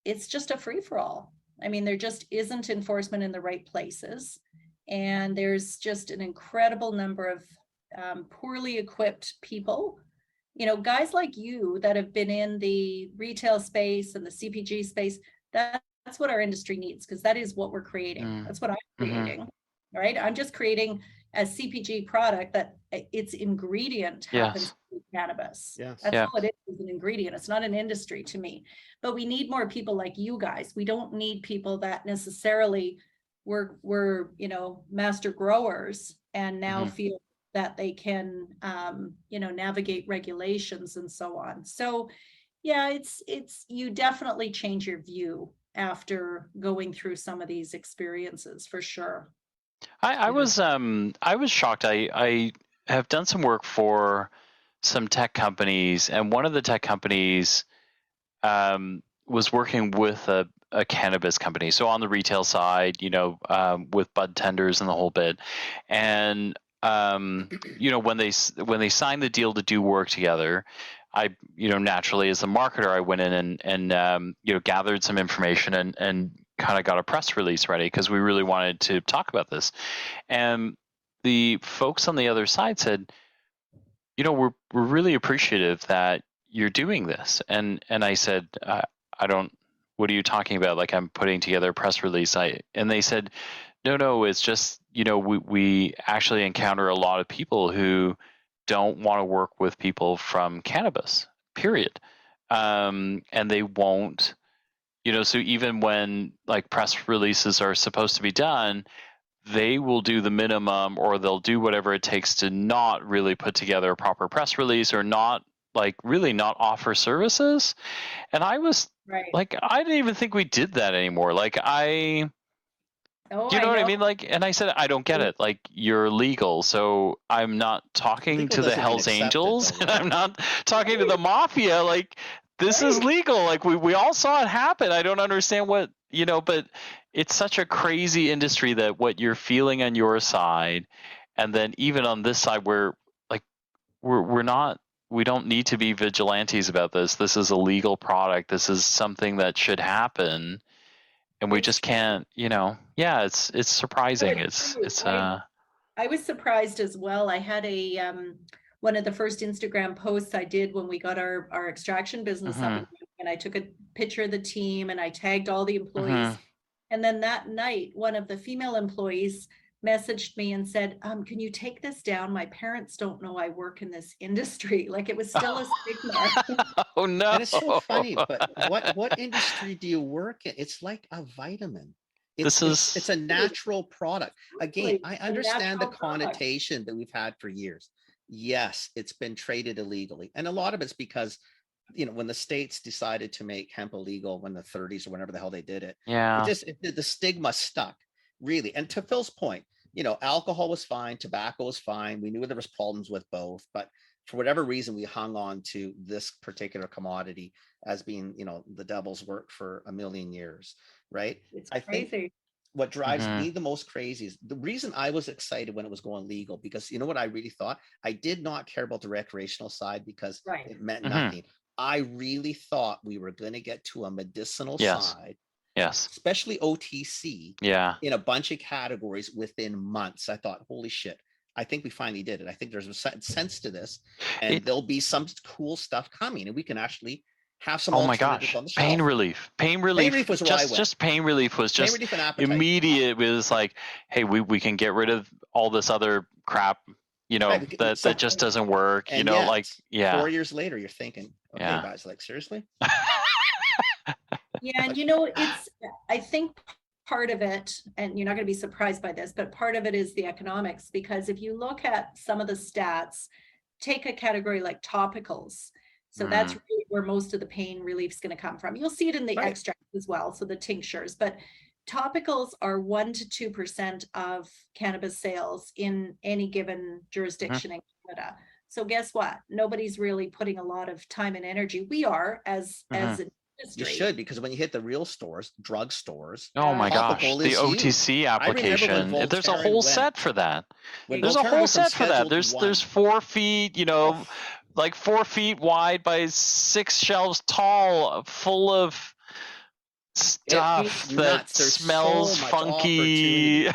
it's just a free-for-all. I mean, there just isn't enforcement in the right places. And there's just an incredible number of poorly equipped people, guys like you that have been in the retail space and the CPG space. That's what our industry needs, because that is what we're creating. That's what I'm creating, right? I'm just creating a CPG product that its ingredient happens to be cannabis. Yes. That's all it is, an ingredient. It's not an industry to me. But we need more people like you guys. We don't need people that necessarily were master growers and now feel that they can navigate regulations and so on. So it's you definitely change your view after going through some of these experiences, for sure.
I was shocked. I have done some work for some tech companies, and one of the tech companies was working with a cannabis company. So on the retail side, with bud tenders and the whole bit. And when they signed the deal to do work together, I naturally as a marketer, I went in and gathered some information and kind of got a press release ready, because we really wanted to talk about this. And the folks on the other side said, we're really appreciative that you're doing this. And I said, what are you talking about? Like, I'm putting together a press release. And they said, no, it's just, we actually encounter a lot of people who don't want to work with people from cannabis, period. And they won't, so even when like press releases are supposed to be done, they will do the minimum, or they'll do whatever it takes to not really put together a proper press release, or not offer services. And I was like, I didn't even think we did that anymore. Like do you know what I mean? Like, and I said, I don't get it. Like, you're legal, so I'm not talking to the Hells Angels, and I'm not talking to the mafia. Like, this is legal. Like, we all saw it happen. I don't understand what, but it's such a crazy industry that what you're feeling on your side, and then even on this side, where like we don't need to be vigilantes about this. This is a legal product. This is something that should happen. And we just can't, it's surprising.
I was surprised as well. I had one of the first Instagram posts I did when we got our extraction business up, and I took a picture of the team and I tagged all the employees. And then that night, one of the female employees messaged me and said, can you take this down? My parents don't know I work in this industry. Like, it was still a stigma.
Oh no.
And it's so funny, but what industry do you work in? It's like a vitamin. It's a natural product. Again, I understand the connotation that we've had for years. Yes, it's been traded illegally. And a lot of it's because when the states decided to make hemp illegal in the 30s or whenever the hell they did it,
Yeah.
the stigma stuck, really. And to Phil's point, alcohol was fine, tobacco was fine. We knew there was problems with both, but for whatever reason, we hung on to this particular commodity as being, the devil's work for a million years, right?
It's
I think
crazy.
what drives
Mhm.
me the most crazy is the reason I was excited when it was going legal, because you know what I really thought? I did not care about the recreational side because
Right.
it meant
Mhm.
nothing. I really thought we were going to get to a medicinal
Yes.
side,
Yes.
especially OTC,
Yeah.
in a bunch of categories within months. I thought, holy shit, I think we finally did it. I think there's a sense to this, and
It-
there'll be some cool stuff coming, and we can actually have some
Oh my
alternatives
gosh.
on the shelf.
Pain relief. Pain relief
was where I went.
just pain relief was
Pain
just
relief and appetite.
immediate. It was like, hey, we can get rid of all this other crap,
Right,
that just doesn't work.
And
Like, yeah.
4 years later, you're thinking, okay,
Yeah.
guys, like seriously?
Yeah, and I think part of it, and you're not going to be surprised by this, but part of it is the economics, because if you look at some of the stats, take a category like topicals. So that's really where most of the pain relief is going to come from. You'll see it in the
Right.
extracts as well, so the tinctures, but topicals are 1 to 2% of cannabis sales in any given jurisdiction in Canada. So guess what? Nobody's really putting a lot of time and energy. We are as an
You
industry.
should, because when you hit the real stores, drug stores,
Oh my gosh,
topical
the
is
OTC
huge. I remember when
application. There's a
Voltaren
whole
went-
set for that.
when
There's a
Voltaren
whole
went from
set for that.
Schedule
There's 4 feet,
Oh,
like 4 feet wide by 6 shelves tall, full of stuff
it's
that
nuts. There's
smells
so much
funky,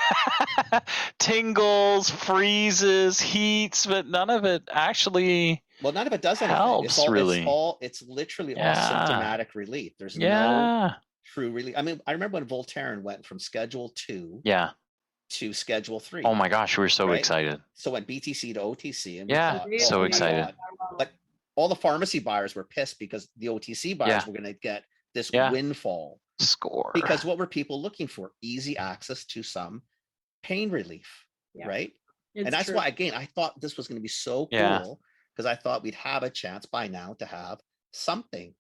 tingles, freezes, heats, but none of it actually.
well, none of it does anything.
Helps, really.
It's literally all
Yeah.
symptomatic relief. There's no
Yeah.
true relief. I mean, I remember when Voltaren went from Schedule 2
Yeah.
to Schedule 3.
Oh my gosh, we were so
Right?
excited.
So went BTC to OTC, and we
Yeah,
thought,
so
oh my
excited.
God. Like all the pharmacy buyers were pissed because the OTC buyers
Yeah.
were going to get this
Yeah.
windfall.
Score.
Because what were people looking for? Easy access to some pain relief,
Yeah.
right?
It's
And that's
true.
why, again, I thought this was going to be so
Yeah.
cool, because I thought we'd have a chance by now to have something.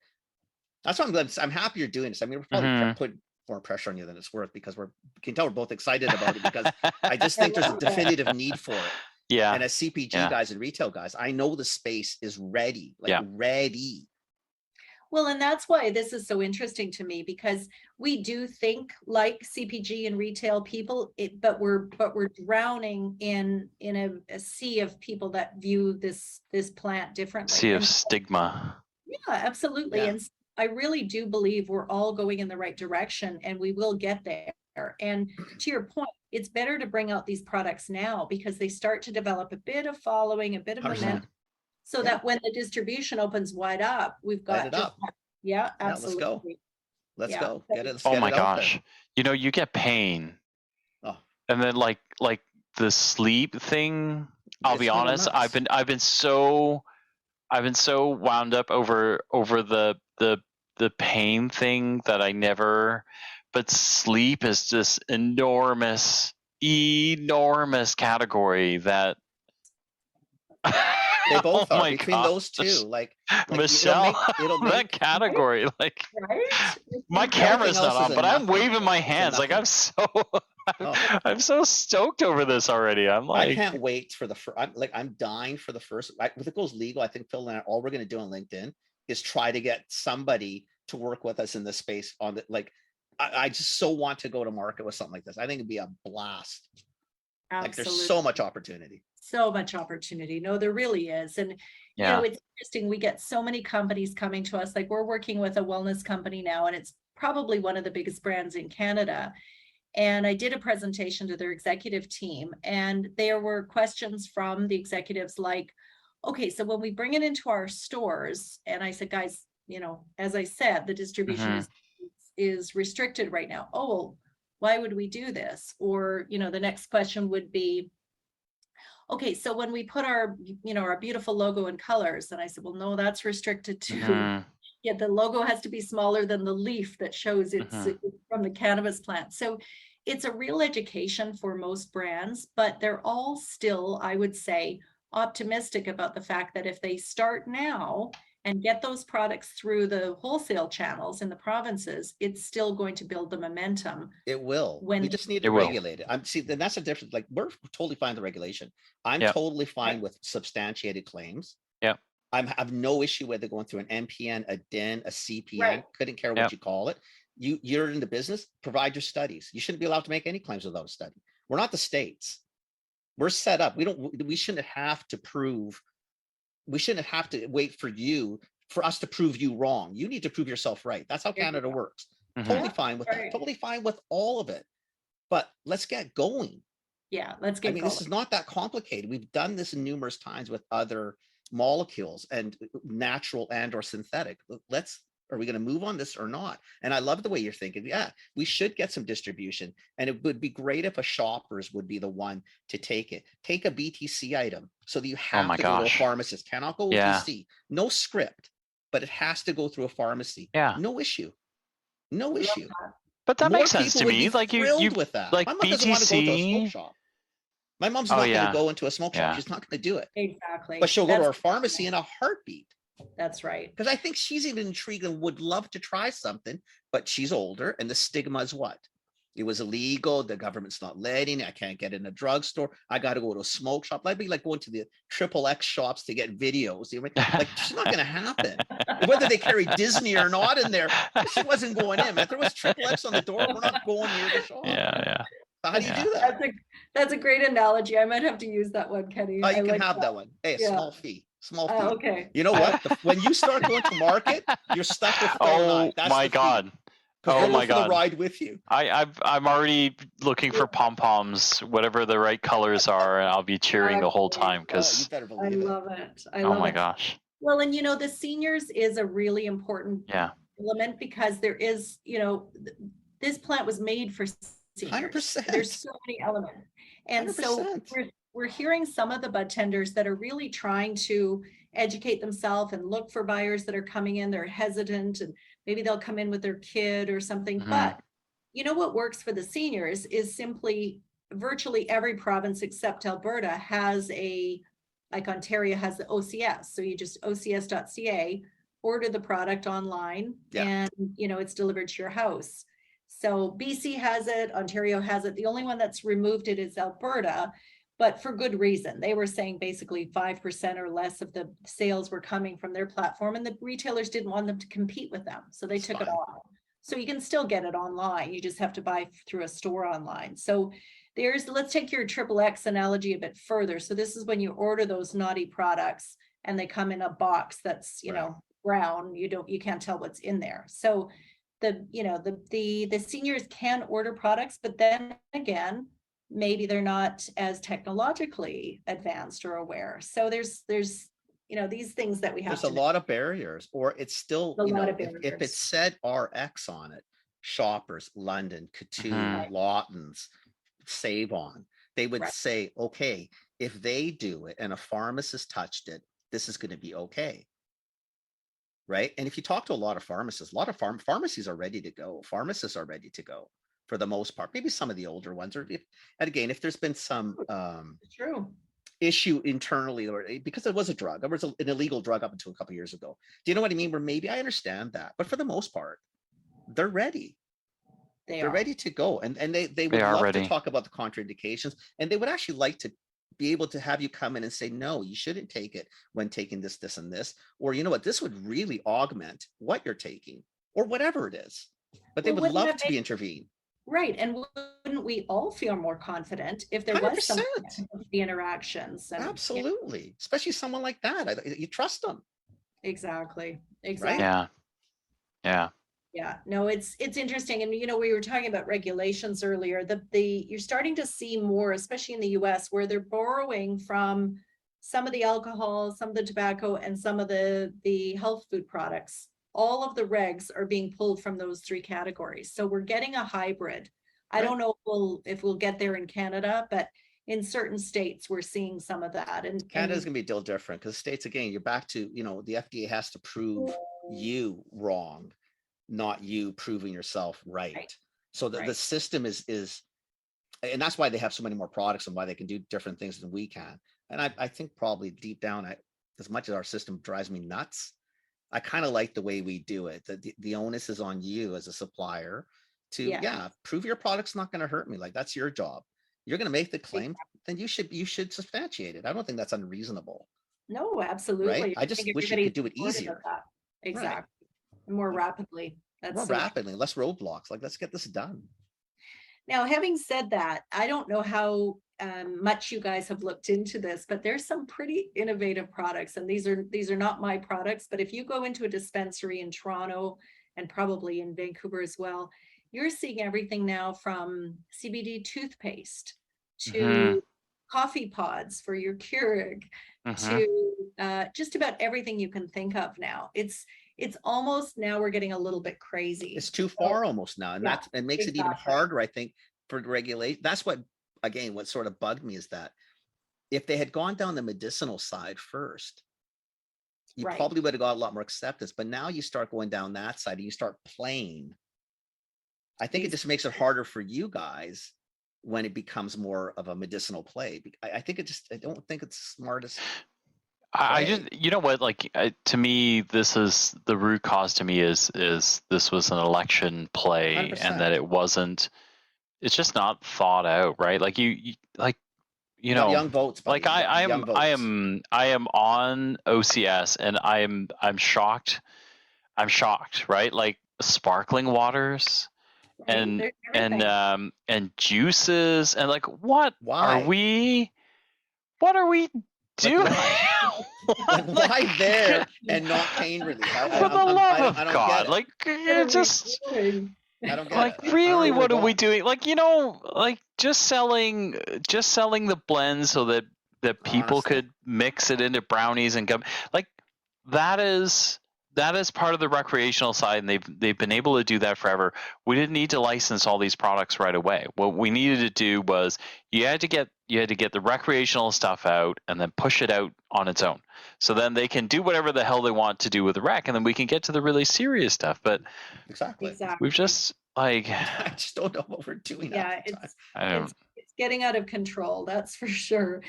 That's why I'm glad. I'm happy you're doing this. I mean, we're probably
Mhm.
put more pressure on you than it's worth, because we can tell we're both excited about it, because I just think there's a definitive need for it.
Yeah.
And as CPG
Yeah.
guys and retail guys, I know the space is ready, like
Yeah.
ready.
Well, and that's why this is so interesting to me, because we do think like CPG and retail people, but we're drowning in a sea of people that view this plant differently.
Sea of
And
stigma.
yeah, absolutely.
Yeah.
And I really do believe we're all going in the right direction, and we will get there. And to your point, it's better to bring out these products now, because they start to develop a bit of following, a bit of
100%.
momentum, so
Yeah.
that when the distribution opens wide up, we've got
it up.
Yeah,
Yeah, let's
absolutely.
go. Let's
Yeah.
go. Get it. Let's
Oh
get
my
it out there.
gosh. You get pain.
Oh.
And then like the sleep thing, I'll
It's
be
little
honest,
nuts.
I've been so wound up over the pain thing that I never, but sleep is this enormous category that
They both
oh
are
my
between
gosh.
those two. Like
Michelle,
it'll
that
make
category, like
Right?
my
Everything
camera's not
else is
on,
a
but I'm
nothing.
waving my
It's a
hands like
nothing.
I'm so stoked over this already. I'm like,
I can't wait for the first. I'm dying for the first. If it goes legal, I think Phil and I, all we're going to do on LinkedIn is try to get somebody to work with us in this space on the like. I just so want to go to market with something like this. I think it'd be a blast. Like there's so much opportunity.
So much opportunity. No, there really is. And
yeah,
it's interesting. We get so many companies coming to us. Like we're working with a wellness company now, and it's probably one of the biggest brands in Canada. And I did a presentation to their executive team, and there were questions from the executives like, okay, so when we bring it into our stores, and I said, guys, as I said, the distribution is restricted right now. Oh, well, why would we do this? Or, the next question would be, okay, so when we put our beautiful logo in colors, and I said, well, no, that's restricted to, yeah, the logo has to be smaller than the leaf that shows it's from the cannabis plant. So it's a real education for most brands, but they're all still, I would say, optimistic about the fact that if they start now and get those products through the wholesale channels in the provinces, it's still going to build the momentum.
It will.
When
We just need to
It will.
regulate it. See, then that's a difference. Like, we're totally fine with the regulation. I'm
Yep.
totally fine with substantiated claims.
Yep.
I have no issue with it going through an NPN, a DIN, a CPN.
Right.
Couldn't care what
Yep.
you call it. You're in the business, provide your studies. You shouldn't be allowed to make any claims without a study. We're not the states. We're set up. We shouldn't have to prove, we shouldn't have to wait for us to prove you wrong. You need to prove yourself right. That's how
There you
Canada
go.
works.
Mhm.
Totally fine with that.
Right.
Totally fine with all of it. But let's get going.
Yeah, let's
I
get
mean,
going.
this is not that complicated. We've done this numerous times with other molecules and natural and or synthetic. Are we going to move on this or not? And I love the way you're thinking. Yeah, we should get some distribution, and it would be great if a Shoppers would be the one to take it. Take a BTC item so that you have
my
to go to a
gosh.
pharmacist. Cannot go
Yeah.
OTC. No script, but it has to go through a pharmacy.
Yeah.
No issue. No
Love
issue.
But that
More
makes sense
people
to
would
me.
be
Like you
thrilled with that.
like
My mom doesn't want to go to a smoke
BTC.
shop. My mom's
Oh,
not going
yeah.
to go into a smoke shop.
Yeah.
She's not going to do it.
Exactly.
But she'll go to
That's-
our pharmacy in a heartbeat.
That's right.
Because I think she's even intrigued and would love to try something, but she's older, and the stigma is what? It was illegal. The government's not letting it. I can't get in a drugstore. I got to go to a smoke shop. That'd be like going to the XXX shops to get videos. You know, like, it's not going to happen. Whether they carry Disney or not in there, she wasn't going in. If there was XXX on the door, we're not going near the shop.
Yeah.
So how do you
Yeah.
do that?
That's a great analogy. I might have to use that one, Kenny.
Oh,
I
you can
like
have that one. Hey, a
Yeah.
small fee. Small fee.
Oh, okay.
You know what? When you start going to market, you're stuck with Phil and I.
Oh
That's
my
the fee.
god.
'Cause
Oh
we'll go
my
for the
God.
ride with you.
I'm already looking for pom poms, whatever the right colors are, and I'll be cheering the whole time
You
because
better
I
believe it.
love it. I
oh
love
my
it.
gosh.
Well, and the seniors is a really important
Yeah.
element because there is, this plant was made for seniors.
100%.
There's so many elements. And so
100%.
we're hearing some of the bud tenders that are really trying to educate themselves and look for buyers that are coming in. They're hesitant and maybe they'll come in with their kid or something.
Mhm.
But what works for the seniors is simply virtually every province except Alberta has like Ontario has the OCS. So you just ocs.ca, order the product online and, it's delivered to your house. So BC has it, Ontario has it. The only one that's removed it is Alberta, but for good reason. They were saying basically 5% or less of the sales were coming from their platform and the retailers didn't want them to compete with them. So they took it off. So you can still get it online. You just have to buy through a store online. So let's take your XXX analogy a bit further. So this is when you order those naughty products and they come in a box that's, brown. You can't tell what's in there. So the seniors can order products, but then again, maybe they're not as technologically advanced or aware. So there's these things that we have.
There's a lot of barriers, or it's still,
A lot of
if it
barriers.
said RX on it, Shoppers, London, Couture, Lawtons, Save On, they would
Right.
say, okay, if they do it and a pharmacist touched it, this is going to be okay. Right. And if you talk to a lot of pharmacists, a lot of pharmacies are ready to go. Pharmacists are ready to go for the most part. Maybe some of the older ones, and again, if there's been some
True.
issue internally, or because it was a drug, it was an illegal drug up until a couple of years ago. Do you know what I mean? Where maybe I understand that, but for the most part, they're ready. They're ready to go, and they would love to talk about the contraindications, and they would actually like to be able to have you come in and say, no, you shouldn't take it when taking this, this, and this, or you know what, this would really augment what you're taking, or whatever it is. But they would love to be intervened.
Right. And wouldn't we all feel more confident if there was some of the interactions? And,
absolutely. Especially someone like that. You trust them.
Exactly.
Right?
Yeah. No, it's interesting. And, we were talking about regulations earlier. You're starting to see more, especially in the US, where they're borrowing from some of the alcohol, some of the tobacco, and some of the health food products. All of the regs are being pulled from those three categories. So we're getting a hybrid. I don't know if we'll get there in Canada, but in certain states, we're seeing some of that. And
Canada's going to be a deal different because states, again, you're back to, the FDA has to prove you wrong, not you proving yourself right. So the system is, and that's why they have so many more products and why they can do different things than we can. And I think probably deep down, as much as our system drives me nuts, I kind of like the way we do it. The onus is on you as a supplier to,
Yeah.
prove your product's not going to hurt me. Like, that's your job. You're going to make the claim, then you should substantiate it. I don't think that's unreasonable.
No, absolutely.
I just
think
wish you could
everybody's
do it
supportive of
easier.
that. Exactly. More rapidly. That's
More
so true.
rapidly, less roadblocks. Like, let's get this done.
Now, having said that, I don't know how much you guys have looked into this, but there's some pretty innovative products, and these are not my products. But if you go into a dispensary in Toronto and probably in Vancouver as well, you're seeing everything now from CBD toothpaste to coffee pods for your Keurig to just about everything you can think of now. It's almost, now we're getting a little bit crazy.
It's too far almost now, and that it makes it even harder, I think, for regulate. That's what, again, what sort of bugged me is that if they had gone down the medicinal side first, you probably would have got a lot more acceptance. But now you start going down that side and you start playing. I think it just makes it harder for you guys when it becomes more of a medicinal play. I think I don't think it's smartest.
I just, you know what, like, to me, this is the root cause. To me is this was an election play,
100%.
and that it's just not thought out, right? Like you know,
young votes, buddy.
like I am on OCS, and I'm shocked. I'm shocked, right? Like sparkling waters and juices, and like what are we doing?
Why there and not pain relief?
For the love of God, like it just.
I don't get
like
it.
really, what are we doing? Like, you know, like just selling the blend so that people could mix it into brownies and gum. Like that is part of the recreational side, and they've been able to do that forever. We didn't need to license all these products right away. What we needed to do was you had to get the recreational stuff out and then push it out on its own. So then they can do whatever the hell they want to do with the rec, and then we can get to the really serious stuff. But
exactly.
We've just like
I just don't know what we're doing.
Yeah, it's getting out of control. That's for sure.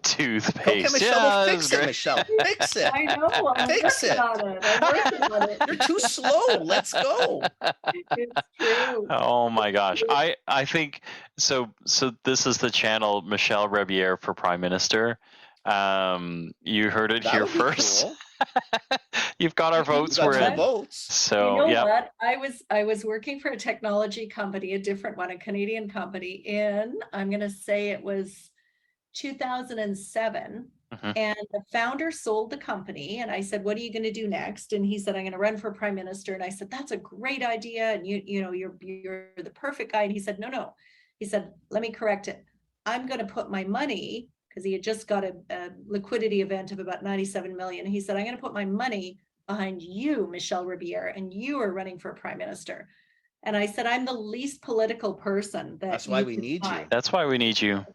Toothpaste.
Michelle, fix it, Michelle. Fix it.
I know.
Fix it.
I'm working on it.
You're too slow. Let's go.
It's true.
Oh my gosh. I think so this is the channel, Michele Rebiere for Prime Minister. You heard it here first. Cool. You've got our votes. We're in.
Votes.
So
you know what? I was working for a technology company, a different one, a Canadian company I'm going to say it was 2007. And the founder sold the company, and I said, what are you going to do next? And he said, I'm going to run for prime minister. And I said, that's a great idea. And you know, you're the perfect guy. And he said, no. He said, let me correct it. I'm going to put my money, because he had just got a liquidity event of about 97 million. He said, I'm going to put my money behind you, Michele Rebiere, and you are running for prime minister. And I said, I'm the least political person.
That's why we need you.
That's why we need you.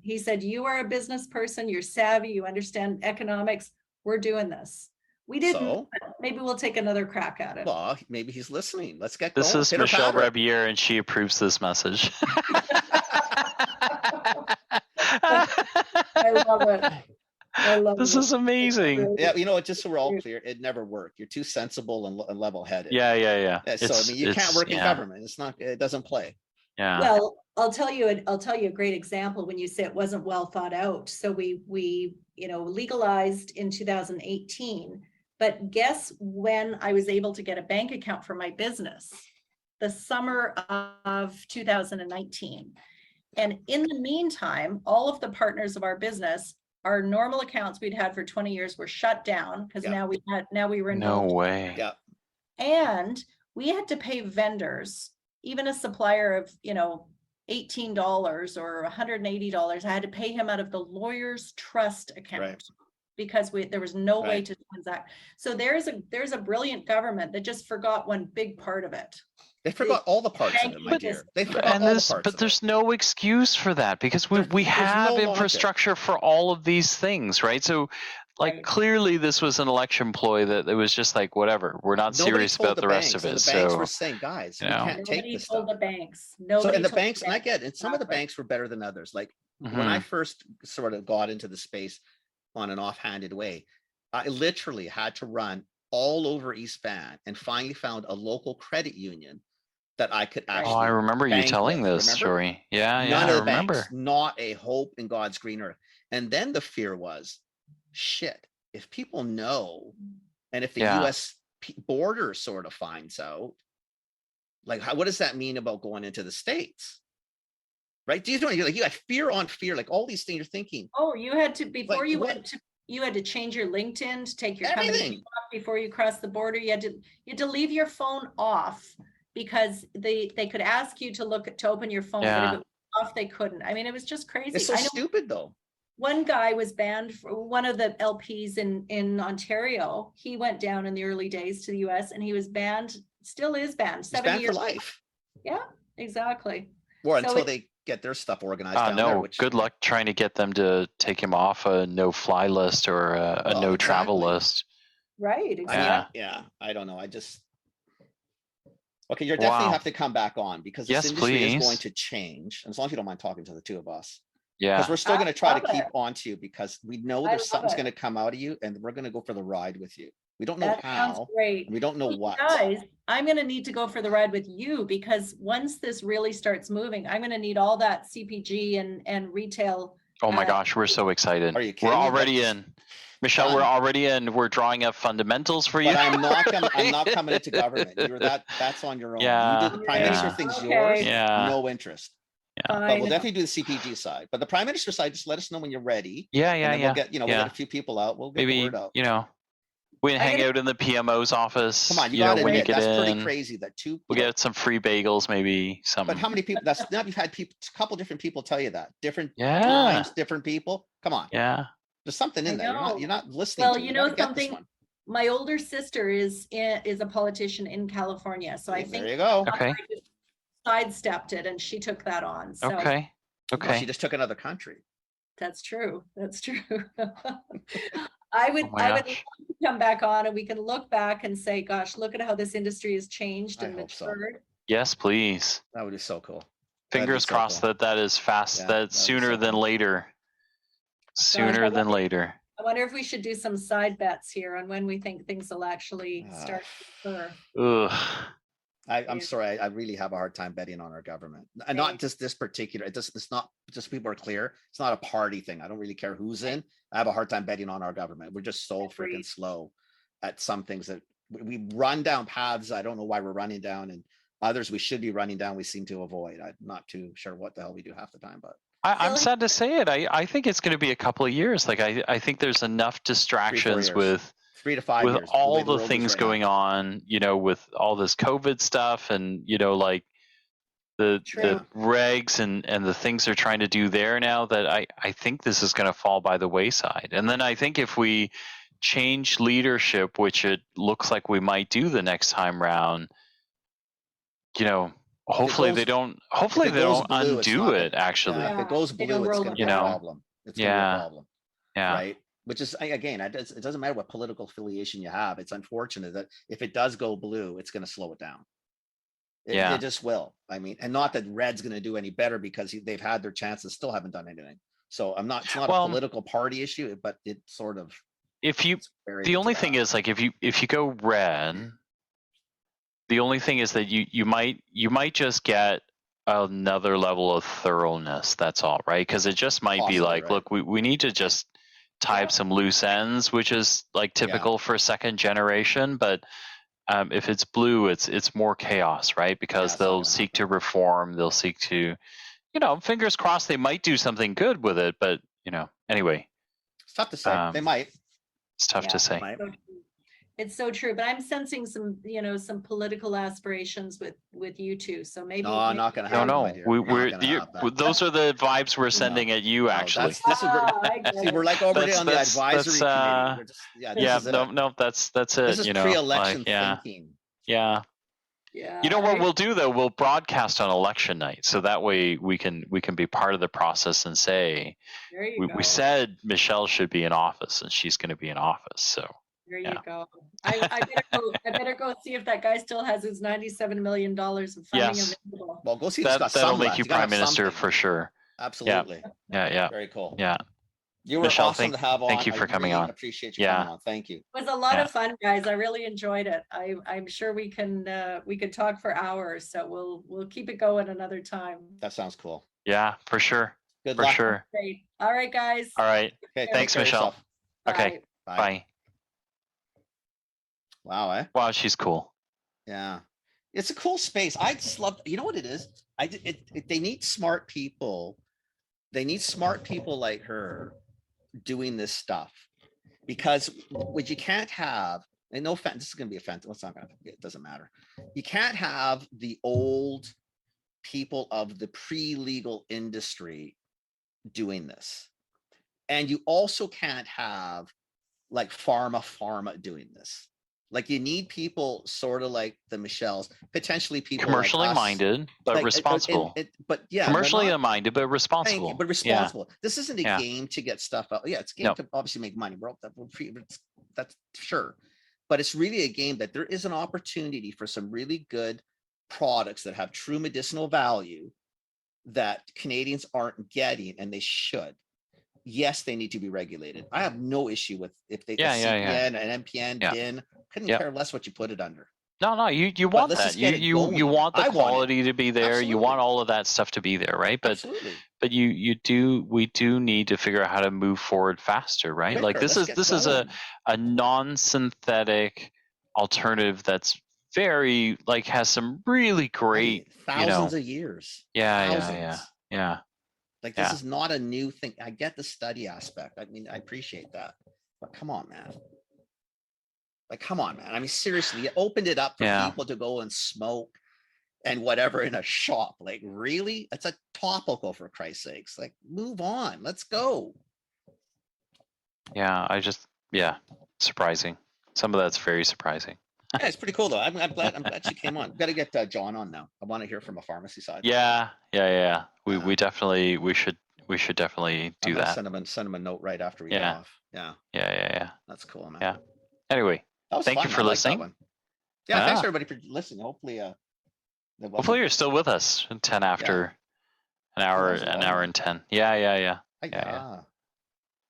He said, you are a business person. You're savvy. You understand economics. We're doing this. We didn't. So, maybe we'll take another crack at it.
Well, maybe he's listening. Let's get
this
going.
This is Michele Rebiere, and she approves this message.
I love it.
This is amazing.
Yeah, you know, just so we're all clear, it never worked. You're too sensible and level-headed.
Yeah.
So I mean, you can't work in government. It's not. It doesn't play.
Yeah.
Well, I'll tell you a great example when you say it wasn't well thought out. So we legalized in 2018, but guess when I was able to get a bank account for my business? The summer of 2019. And in the meantime, all of the partners of our business, our normal accounts we'd had for 20 years were shut down because now we were involved.
No way.
Yeah.
And we had to pay vendors, even a supplier of, $18 or $180. I had to pay him out of the lawyer's trust account because there was no way to transact. So there's a brilliant government that just forgot one big part of it.
They forgot all the parts of it, my dear. They forgot all the parts of it.
But there's no excuse for that because we have infrastructure for all of these things, right? So, clearly this was an election ploy that it was just like, whatever. We're not serious about the rest of it.
The banks were saying, guys, we can't take this stuff.
The banks.
And the banks, and I get it. And some of the banks were better than others. Like when I first sort of got into the space on an offhanded way, I literally had to run all over East Van and finally found a local credit union that I could
Oh,
actually
I remember you
bank
telling
with,
this
remember?
story. Yeah, yeah,
None
I
of the
remember.
banks, not a hope in God's green earth. And then the fear was, shit, if people know, and if the
Yeah.
US border sort of finds out, like, what does that mean about going into the States? Right? Do you know, you got fear on fear, like all these things you're thinking.
Oh, you had to, before
Like,
you
what?
went to, you had to change your LinkedIn to take your company
Everything.
off before you cross the border. You had to leave your phone off because they could ask you to open your phone, but if
Yeah.
it was off, they couldn't. I mean, it was just crazy.
It's so
I know
stupid though.
one guy was banned for one of the LPs in Ontario. He went down in the early days to the US and he was banned, still is banned,
It's
7
banned for
years.
life.
Yeah, exactly.
Or
So
until they get their stuff organized down there,
No,
which
good luck trying to get them to take him off a no-fly list or a
Well,
no travel
exactly.
list.
right,
I
exactly.
mean, I don't know. Okay, you're definitely
Wow.
have to come back on because this
Yes,
industry is
please.
going to change. As long as you don't mind talking to the two of us.
Yeah.
Because we're still
I
going to try to
love
keep
it.
on to you because we know
I
there's
love
something's
it.
going to come out of you and we're going to go for the ride with you. We don't know
That sounds
how,
great.
and we don't know
Well,
what.
Guys, I'm going to need to go for the ride with you because once this really starts moving, I'm going to need all that CPG and retail.
Oh my
uh,
gosh, we're so excited.
Are you
We're
kidding me?
already
That's
in. Michelle,
done.
we're already in. We're drawing up fundamentals for you.
But I'm not coming into government. That's on your own.
Yeah,
You do the prime
yeah.
minister thing's
Okay.
yours.
Yeah.
No interest.
Yeah.
But we'll
Fine.
definitely do the CPG side. But the prime minister side, just let us know when you're ready.
Yeah,
And
yeah,
then
yeah.
we'll get, we'll
Yeah.
get a few people out. We'll get the
Maybe,
word out.
we can
I
hang
gotta-
out in the PMO's office.
Come on, you gotta
when you
admit,
get
that's
in.
pretty crazy that two.
We'll get some free bagels, maybe some.
But how many people? That's now you've had people, a couple different people tell you that different
Yeah.
times, different people. Come on,
Yeah.
there's something in
I
there.
know.
You're not listening.
Well,
to.
you
You
know
gotta get this
something?
one.
My older sister is a politician in California, so I
There
think
you go.
Okay.
I just sidestepped it and she took that on. So
Okay.
Well,
Okay.
she just took another country.
that's true. That's true. I would
Oh my
I would
gosh.
love to come back on and we can look back and say, gosh, look at how this industry has changed
I
and
hope so.
matured.
Yes, please.
That would be so cool. That'd
Fingers
be so
crossed
cool.
that is fast.
Yeah,
that
that'd be
sooner
so
than
cool.
later.
I
Sooner than
wonder-
later.
I wonder if we should do some side bets here on when we think things will actually
Ah.
start to occur.
Ugh.
I'm
Yeah.
sorry. I really have a hard time betting on our government, and
Same.
not just this particular. It's not just people are clear. It's not a party thing. I don't really care who's in. I have a hard time betting on our government. We're just so freaking
Agreed.
slow at some things that we run down paths. I don't know why we're running down, and others we should be running down. We seem to avoid. I'm not too sure what the hell we do half the time, but
I'm
Silly.
sad to say it. I think it's going to be a couple of years. Like I think there's enough distractions
years.
with
3 to 5
with
years.
all
way
the
world is
things
right now.
going on, with all this COVID stuff and like the
True.
regs and the things they're trying to do there now, that I think this is going to fall by the wayside. And then I think if we change leadership, which it looks like we might do the next time round, hopefully
goes-
they don't
if it goes blue, it's
undo
not
it, actually.
Yeah, if
Yeah,
it goes
they don't
blue, it's
roll
going
it
to be a
back.
problem. It's going to be
Yeah.
a problem.
Yeah.
Right. Which is, again, it doesn't matter what political affiliation you have. It's unfortunate that if it does go blue, it's going to slow it down.
Yeah.
It just will. I mean, and not that red's going to do any better because they've had their chances, still haven't done anything. So it's not
Well,
a political party issue, but it sort of.
If you
it's very
the only
into
thing
that.
is, like, if you go red, the only thing is that you might just get another level of thoroughness. That's all, right? Because it just might be
Possibly,
like,
right.
look, we need to just tie up some loose ends, which is like typical for second generation. But if it's blue, it's more chaos, right? Because
it's not
they'll
gonna
seek to
happen.
reform, they'll seek to, fingers crossed, they might do something good with it. But anyway,
It's tough to say. They might.
it's tough
Yeah.
to say.
Might.
So true. It's so true, but I'm sensing some, some political aspirations with you two. So maybe.
No, not going to
No,
happen.
no,
my dear.
we're
Not gonna happen.
those are the vibes we're sending at you.
No,
Actually,
this is
I get
see,
it.
we're like already
That's-
on the
that's-
advisory
that's,
committee. We're just, this
yeah,
is it.
no, that's it.
This is pre-election
like, yeah,
thinking.
yeah.
Yeah.
You know what we'll do though? We'll broadcast on election night, so that way we can be part of the process and say
There you go.
we said Michelle should be in office, and she's going to be in office. So
There you
yeah.
go. I better go see if that guy still has his $97 million of funding
Yes.
available.
Well, go see. He's got
that'll
some
make
left.
you
He's gotta
prime
have
minister
something.
for sure.
Absolutely.
Yeah,
Very cool.
yeah.
You were
Michelle,
awesome to have on.
thank you for
I
coming
really
on.
Appreciate you
Yeah.
coming on. Thank you.
It was a lot
Yeah.
of fun, guys. I really enjoyed it. I'm sure we could talk for hours, so we'll keep it going another time.
That sounds cool.
Yeah, for sure.
Good
For
luck.
sure.
Great. All right, guys.
All right.
Okay,
Thanks,
take care of
Michelle.
yourself.
Okay.
Bye.
Bye.
Wow, eh?
Wow, she's cool.
Yeah. It's a cool space. I just love, you know what it is? They need smart people. They need smart people like her doing this stuff, because what you can't have, and no offense, this is going to be offensive. It's not going to, it doesn't matter. You can't have the old people of the pre-legal industry doing this. And you also can't have like pharma doing this. Like you need people sort of like the Michelles, potentially people
Commercially
like us,
minded, but
like,
responsible.
but yeah,
Commercially
not,
minded, but responsible.
but responsible. This isn't a
Yeah.
game to get stuff out. Yeah, it's a game
No.
to obviously make money. That's sure. But it's really a game that there is an opportunity for some really good products that have true medicinal value that Canadians aren't getting, and they should. Yes, they need to be regulated. I have no issue with if they CPN and MPN,
Yeah.
DIN, couldn't
Yeah.
care less what you put it under.
No, you want
let's
that.
just get it
You
going.
want the
I want it.
quality to be there. You want
Absolutely.
all of that stuff to be there, right? But
Absolutely.
we do need to figure out how to move forward faster, right? Like
Quicker.
this is a non-synthetic alternative that's very like has some really great
thousands of years.
Yeah.
Like this is not a new thing. I get the study aspect. I mean, I appreciate that. But come on, man. Like, come on, man. I mean, seriously, you opened it up for people to go and smoke and whatever in a shop. Like, really? It's a topical, for Christ's sakes. Like, move on. Let's go.
Yeah, surprising. Some of that's very surprising.
Yeah, it's pretty cool though. I'm glad she came on. Got to get John on now. I want to hear from a pharmacy side.
Yeah. We definitely should definitely do that.
Send him a note right after we get off.
Yeah.
That's cool, man.
Yeah. Anyway, thank you for listening.
Yeah, thanks everybody for listening. Hopefully,
you're still with us. 10 after an hour and 10. Yeah.